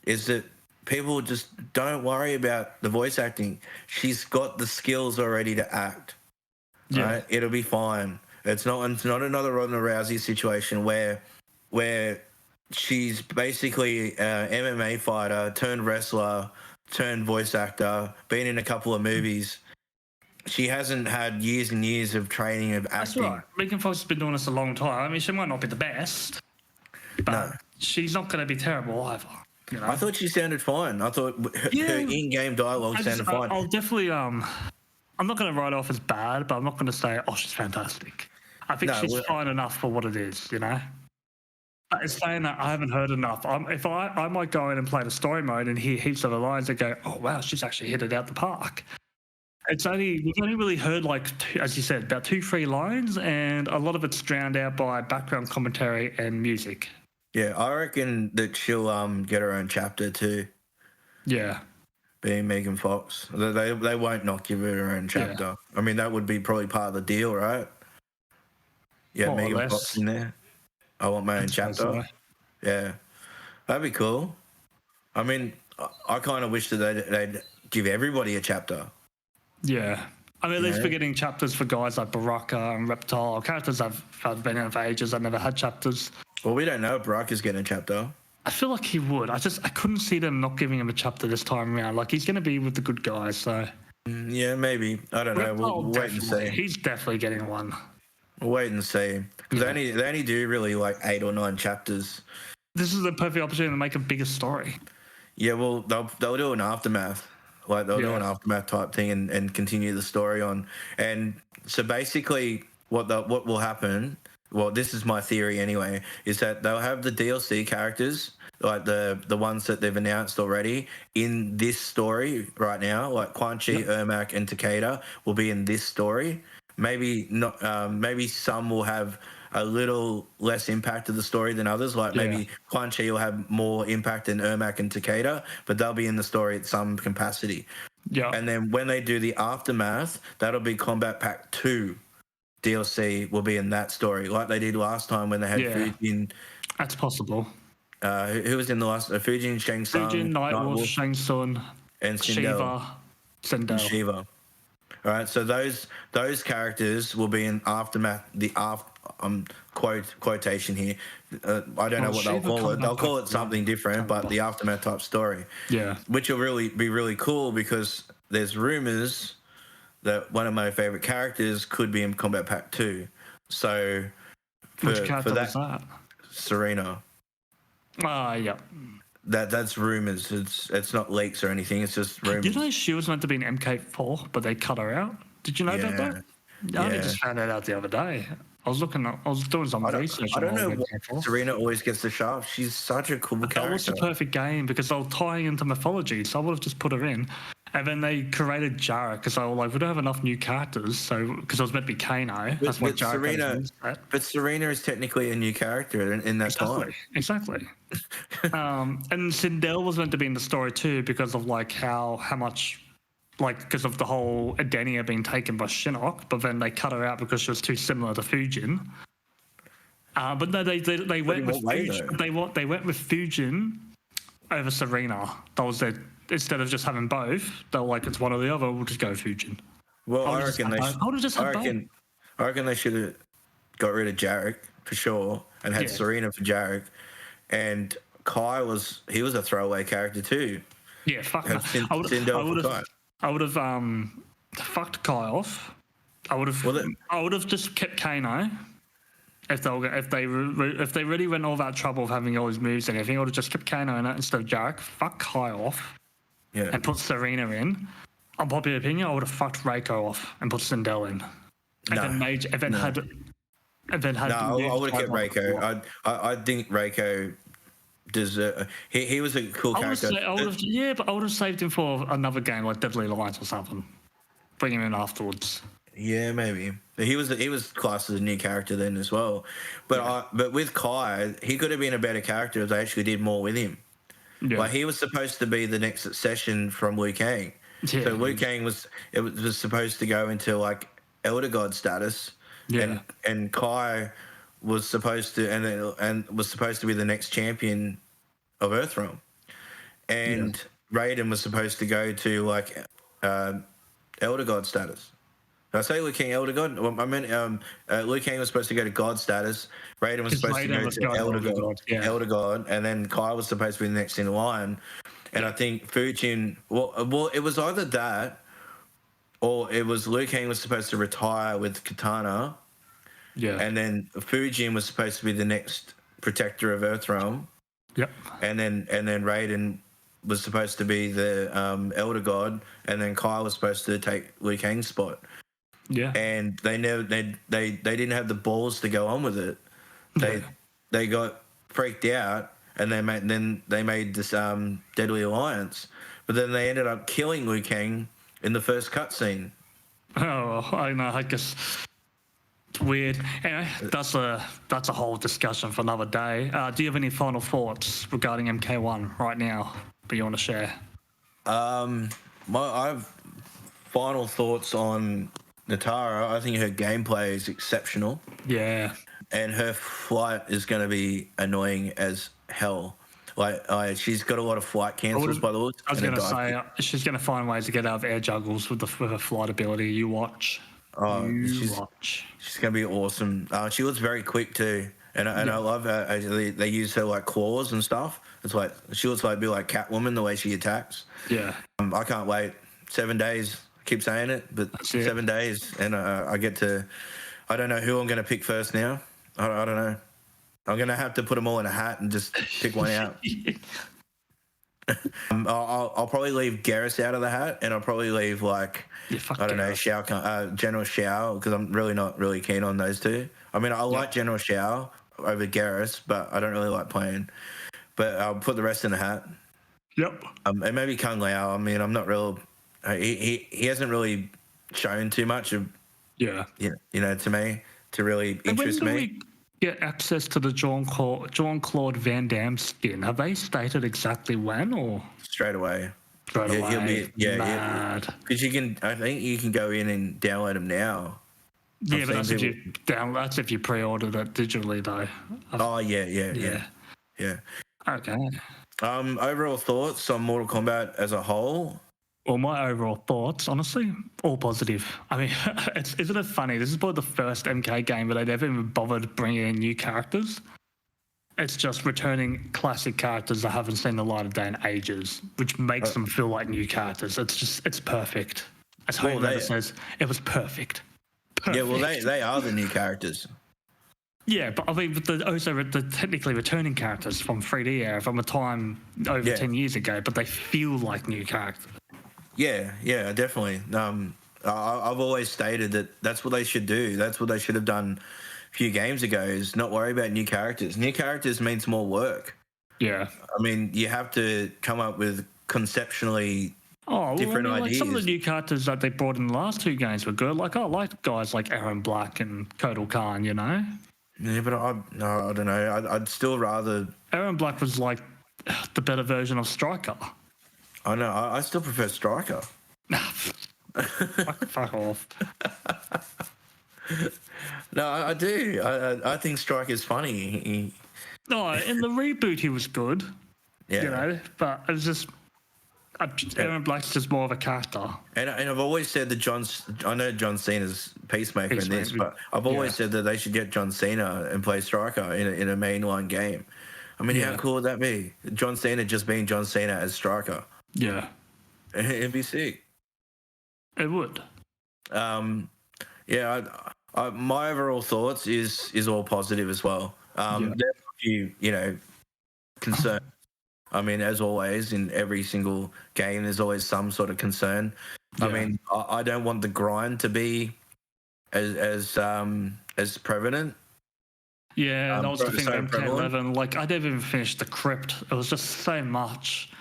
is that people just don't worry about the voice acting. She's got the skills already to act. Yeah. Right? It'll be fine. It's not another Ronda Rousey situation where she's basically an MMA fighter turned wrestler turned voice actor, been in a couple of movies. She hasn't had years and years of training of acting. That's right. Megan Fox has been doing this a long time. I mean, she might not be the best, but she's not going to be terrible either. You know? I thought she sounded fine. I thought her in-game dialogue sounded fine. I'll definitely, I'm not going to write off as bad, but I'm not going to say, oh, she's fantastic. I think she's fine enough for what it is, you know? But it's saying that I haven't heard enough. I might go in and play the story mode and hear heaps of the lines and go, oh, wow, she's actually hit it out the park. We've only really heard, as you said, about 2-3 lines, and a lot of it's drowned out by background commentary and music. Yeah, I reckon that she'll get her own chapter too. Yeah. Being Megan Fox. They won't not give her own chapter. Yeah. I mean, that would be probably part of the deal, right? Yeah, Megan Fox in there. I want my own chapter. So. Yeah. That'd be cool. I mean, I kind of wish that they'd give everybody a chapter. Yeah. I mean, at least we're getting chapters for guys like Baraka and Reptile. Characters I've been in for ages. I've never had chapters. Well, we don't know if Baraka's getting a chapter. I feel like he would. I couldn't see them not giving him a chapter this time around. Like, he's going to be with the good guys, so... Yeah, maybe. I don't know. We'll wait and see. He's definitely getting one. We'll wait and see. Because they only do really 8 or 9 chapters. This is the perfect opportunity to make a bigger story. Yeah, well, they'll do an aftermath. They'll do an aftermath type thing and continue the story on. And so basically what will happen, well, this is my theory anyway, is that they'll have the DLC characters, like the ones that they've announced already, in this story right now, like Quan Chi, Ermac, and Takeda will be in this story. Maybe not. Maybe some will have a little less impact to the story than others. Like maybe Quan Chi will have more impact than Ermac and Takeda, but they'll be in the story at some capacity. Yeah. And then when they do the Aftermath, that'll be Combat Pack 2 DLC will be in that story, like they did last time when they had Fujin. That's possible. Who was in the last? Fujin, Shang Tsung, Fujin, Nightwolf, Shang Tsung, and Sindel. Shiva. All right, so those characters will be in Aftermath. Quotation here. I don't know what they'll call it. They'll call it something different, but the Aftermath type story. Yeah, which will really be really cool because there's rumors that one of my favorite characters could be in Combat Pack 2. So which character was that? Serena. Yeah. That's rumors. It's not leaks or anything. It's just rumors. Did you know she was meant to be in MK4, but they cut her out? Did you know about that? I only just found that out the other day. I was doing some research. I don't know why Serena always gets the shaft. She's such a cool character. That was the perfect game because they were tying into mythology, so I would have just put her in. And then they created Jarek because they were like, we don't have enough new characters, so because it was meant to be Kano. That's why Jarek. But Serena is technically a new character in that time. Exactly. And Sindel was meant to be in the story too because of like how much. Like, because of the whole Edenia being taken by Shinnok, but then they cut her out because she was too similar to Fujin. But no, they went with Fujin. They went with Fujin over Serena. That was their, instead of just having both, they were like, it's one or the other. We'll just go Fujin. Well, I reckon they should have got rid of Jarek for sure and had Serena for Jarek, and Kai was a throwaway character too. Yeah, fuck. I would have fucked Kai off. I would have just kept Kano. If they really went all that trouble of having all his moves and everything, I would have just kept Kano in it instead of Jarek. Fuck Kai off. Yeah. And put Serena in. Unpopular opinion, I would have fucked Reiko off and put Sindel in. I would have kept Reiko. I think Reiko he was a cool character. But I would have saved him for another game like Deadly Alliance or something. Bring him in afterwards. Yeah, maybe. He was classed as a new character then as well. But but with Kai, he could have been a better character if they actually did more with him. Yeah. Like he was supposed to be the next succession from Liu Kang. Yeah. So Liu Kang was supposed to go into like Elder God status. Yeah. And Kai was supposed to and was supposed to be the next champion of Earthrealm, and Raiden was supposed to go to like Elder God status. Did I say Liu Kang Elder God? Well, I meant Liu Kang was supposed to go to God status. Raiden was supposed to go to Elder God, and then Kai was supposed to be the next in line. And I think Fujin. Well, it was either that, or it was Liu Kang was supposed to retire with Katana. Yeah. And then Fujin was supposed to be the next protector of Earthrealm. Yep. And then Raiden was supposed to be the Elder God, and then Kai was supposed to take Liu Kang's spot. Yeah. And they didn't have the balls to go on with it. They got freaked out, and they made this Deadly Alliance, but then they ended up killing Liu Kang in the first cutscene. Oh, I know. I guess. It's weird. Anyway, that's a whole discussion for another day. Do you have any final thoughts regarding MK1 right now that you want to share? I have final thoughts on Nitara. I think her gameplay is exceptional. Yeah. And her flight is going to be annoying as hell. Like she's got a lot of flight cancels by the looks. I was going to say she's going to find ways to get out of air juggles with her flight ability. You watch. Oh, she's going to be awesome. She looks very quick too, and I love how they use her like claws and stuff. It's like she looks like Catwoman the way she attacks. Yeah, I can't wait. 7 days. I keep saying it, but 7 days, and I get to. I don't know who I'm going to pick first now. I don't know. I'm going to have to put them all in a hat and just pick one out. I'll probably leave Garrus out of the hat, and I'll probably leave Shao, General Shao, because I'm really not really keen on those two. I mean, I like General Shao over Garrus, but I don't really like playing. But I'll put the rest in the hat. Yep. And maybe Kung Lao. I mean, I'm not real. He hasn't really shown too much of. Yeah. To me to really interest me. get access to the Jean-Claude Van Damme skin, have they stated exactly when or straight away? Straight away. He'll be mad. Because I think you can go in and download them now. Yeah, but that's if you pre-ordered it digitally, though. Yeah. Okay. Overall thoughts on Mortal Kombat as a whole? Well, my overall thoughts, honestly, all positive. I mean, isn't it funny? This is probably the first MK game where they never even bothered bringing in new characters. It's just returning classic characters that haven't seen the light of day in ages, which makes them feel like new characters. It's perfect. As Homelander says, it was perfect. Yeah, well, they are the new characters. Yeah, but I mean, the technically returning characters from 3D era, from a time over 10 years ago, but they feel like new characters. Yeah, definitely. I've always stated that that's what they should do. That's what they should have done a few games ago, is not worry about new characters. New characters means more work. Yeah. I mean, you have to come up with conceptually different ideas. Like some of the new characters that they brought in the last two games were good. Like, I like guys like Aaron Black and Kotal Khan, you know? Yeah, but I don't know. I'd still rather... Aaron Black was like the better version of Sryker. I know. I still prefer Sryker. Fuck off. No, I do. I think Stryker's funny. No, in the reboot he was good. Yeah. You know, but it was just... Aaron Black's just more of a character. And I've always said that I know John Cena's Peacemaker in this, but I've always said that they should get John Cena and play Sryker in a mainline game. I mean, how cool would that be? John Cena just being John Cena as Sryker. Yeah. It'd be sick. It would. My overall thoughts is all positive as well. There are a few, concerns. I mean, as always, in every single game, there's always some sort of concern. Yeah. I mean, I don't want the grind to be as prevalent. Yeah, that was the thing with MK11. Like, I didn't even finish the crypt. It was just so much.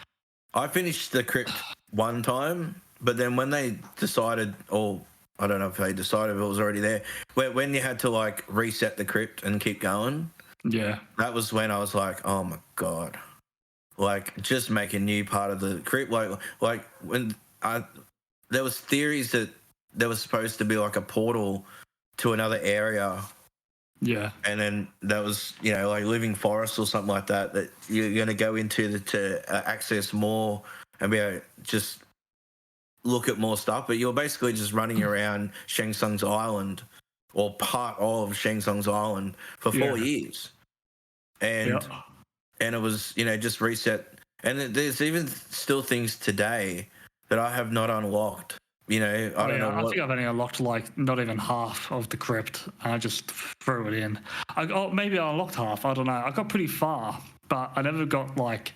I finished the crypt one time, but then when they decided, or I don't know if they decided if it was already there, when you had to, like, reset the crypt and keep going, that was when I was like, oh, my God. Like, just make a new part of the crypt. Like when there was theories that there was supposed to be like a portal to another area. Yeah. And then that was, like living forest or something like that you're going to go into to access more and be able to just look at more stuff. But you're basically just running around Shang Tsung's island or part of Shang Tsung's island for 4 years. And... And it was, just reset. And there's even still things today that I have not unlocked. I don't know. I think I've only unlocked like not even half of the crypt. I just threw it in. Maybe I unlocked half. I don't know. I got pretty far, but I never got like.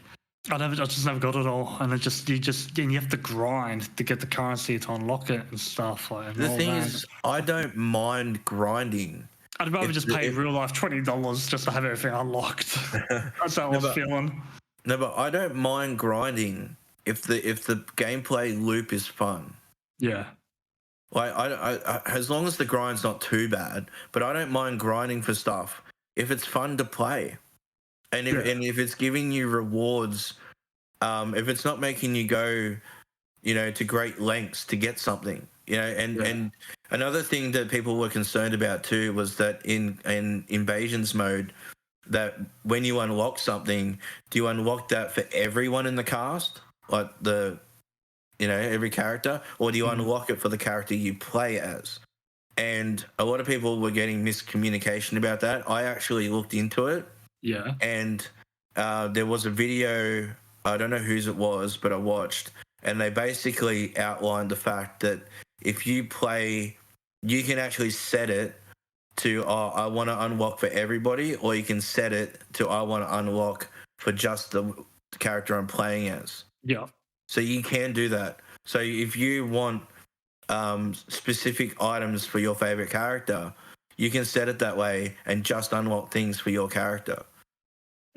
I just never got it all. And you have to grind to get the currency to unlock it and stuff. The thing is, I don't mind grinding. I'd rather just pay real life $20 just to have everything unlocked. That's how I was feeling. No, but I don't mind grinding if the gameplay loop is fun. Yeah. Like I as long as the grind's not too bad, but I don't mind grinding for stuff if it's fun to play, and if it's giving you rewards, if it's not making you go, to great lengths to get something. And another thing that people were concerned about too was that in invasions mode, that when you unlock something, do you unlock that for everyone in the cast, like every character, or do you unlock it for the character you play as? And a lot of people were getting miscommunication about that. I actually looked into it. Yeah. And there was a video, I don't know whose it was, but I watched, and they basically outlined the fact that if you play, you can actually set it to, I want to unlock for everybody, or you can set it to, I want to unlock for just the character I'm playing as. Yeah. So you can do that. So if you want specific items for your favorite character, you can set it that way and just unlock things for your character.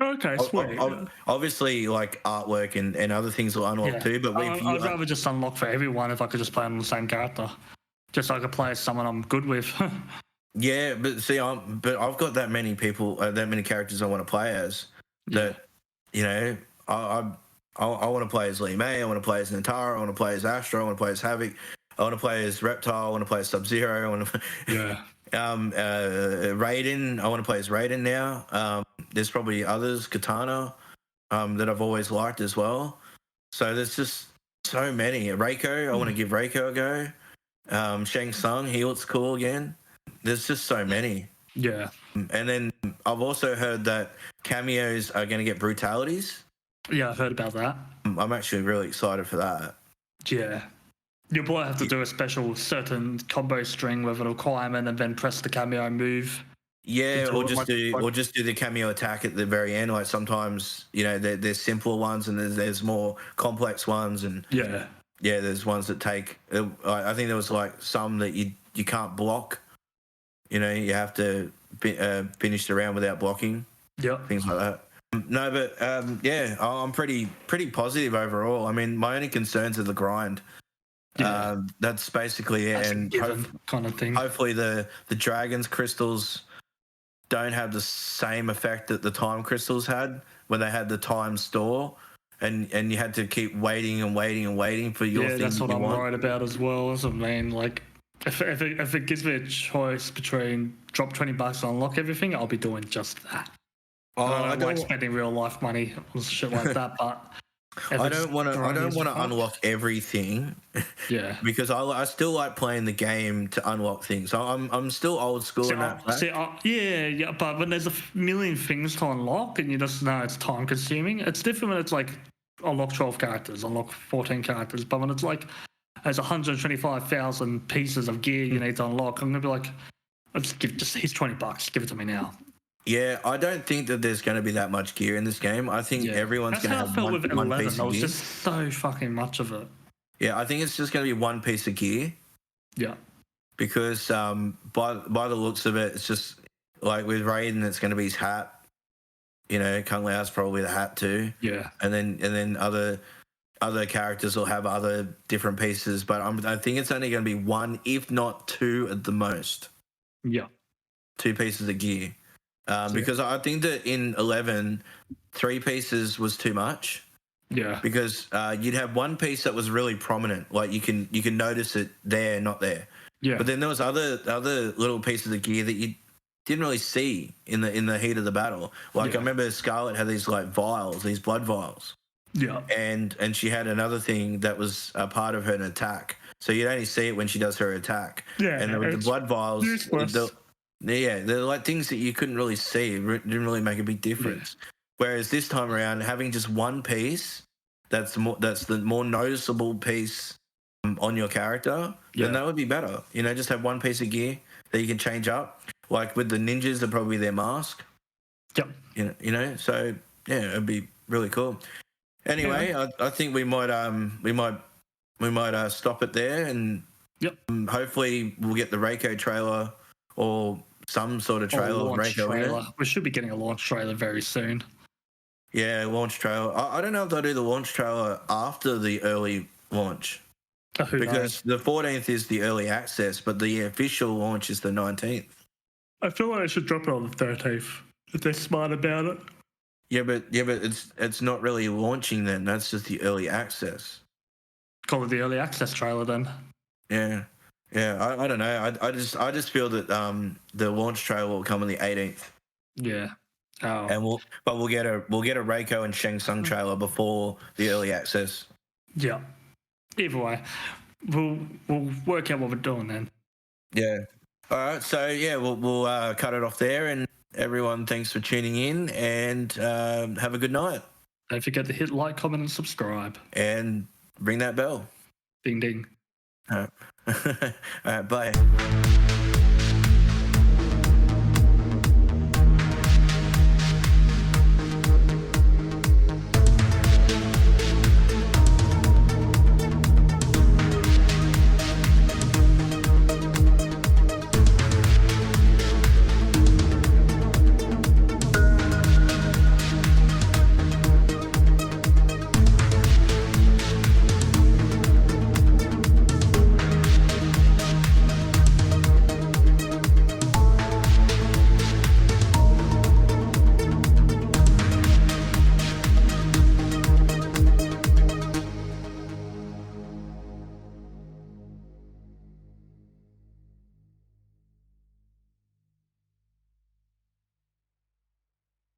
Okay, sweet. Obviously, like artwork and other things will unlock too, but I'd rather just unlock for everyone if I could just play on the same character, just so I could play as someone I'm good with. Yeah, but see, I've got that many people, that many characters I want to play as. That, you know, I want to play as Lee May. I want to play as Nitara. I want to play as Astro. I want to play as Havoc. I want to play as Reptile. I want to play as Sub-Zero. I want to, Raiden. I want to play as Raiden now. There's probably others, Katana, that I've always liked as well. So there's just so many. Reiko. I want to give Reiko a go. Shang Tsung. He looks cool again. There's just so many. Yeah. And then I've also heard that cameos are going to get brutalities. Yeah, I've heard about that. I'm actually really excited for that. Yeah. You'll probably have to do a special certain combo string with a requirement and then press the cameo move. Yeah, or just do the cameo attack at the very end. Like sometimes, you know, there's simpler ones and there's more complex ones, and there's ones that take. I think there was like some that you can't block. You know, you have to finish the round without blocking. Yeah, things like that. No, but I'm pretty positive overall. I mean, my only concerns are the grind. Yeah. That's basically it. That's and kind of thing. Hopefully the dragons crystals don't have the same effect that the time crystals had when they had the time store, and you had to keep waiting and waiting and waiting for your thing. Yeah, that's what I'm worried about as well. I mean, like, if it gives me a choice between drop $20 to unlock everything, I'll be doing just that. I don't like spending real life money on shit like that, but I don't want to unlock everything. Yeah, because I still like playing the game to unlock things. So I'm still old school in that. But when there's a million things to unlock and you just know it's time consuming, it's different when it's like unlock 12 characters, unlock 14 characters. But when it's like there's 125,000 pieces of gear you need to unlock, I'm gonna be like, here's $20, give it to me now. Yeah, I don't think that there's going to be that much gear in this game. I think everyone's going to have one piece of gear. There was just so fucking much of it. Yeah, I think it's just going to be one piece of gear. Yeah. Because by the looks of it, it's just like with Raiden, it's going to be his hat. You know, Kung Lao's probably the hat too. Yeah. And then other characters will have other different pieces, but I think it's only going to be one, if not two, at the most. Yeah. 2 pieces of gear. Because I think that in 11, 3 pieces was too much. Yeah. Because you'd have one piece that was really prominent, like you can notice it there, not there. Yeah. But then there was other little pieces of gear that you didn't really see in the heat of the battle. Like I remember Scarlet had these like vials, these blood vials. Yeah. And she had another thing that was a part of her attack. So you'd only see it when she does her attack. Yeah. And with the blood vials, they're like things that you couldn't really see. It didn't really make a big difference. Yeah. Whereas this time around, having just one piece that's the more noticeable piece on your character, then that would be better. You know, just have one piece of gear that you can change up. Like with the ninjas, they're probably their mask. Yep. You know. So yeah, it'd be really cool. Anyway, I think we might stop it there, and hopefully we'll get the Reiko trailer or some sort of trailer of Reiko. We should be getting a launch trailer very soon. Yeah, launch trailer. I don't know if they'll do the launch trailer after the early launch. Because the 14th is the early access, but the official launch is the 19th. I feel like they should drop it on the 13th if they're smart about it. Yeah, but it's not really launching then. That's just the early access. Call it the early access trailer then. Yeah. Yeah, I don't know. I just feel that the launch trailer will come on the 18th. Yeah. Oh. And we'll get a Reiko and Shang Tsung trailer before the early access. Yeah. Either way, we'll work out what we're doing then. Yeah. All right. So yeah, we'll cut it off there, and everyone, thanks for tuning in, and have a good night. Don't forget to hit like, comment, and subscribe. And ring that bell. Ding ding. All right. All right. Bye.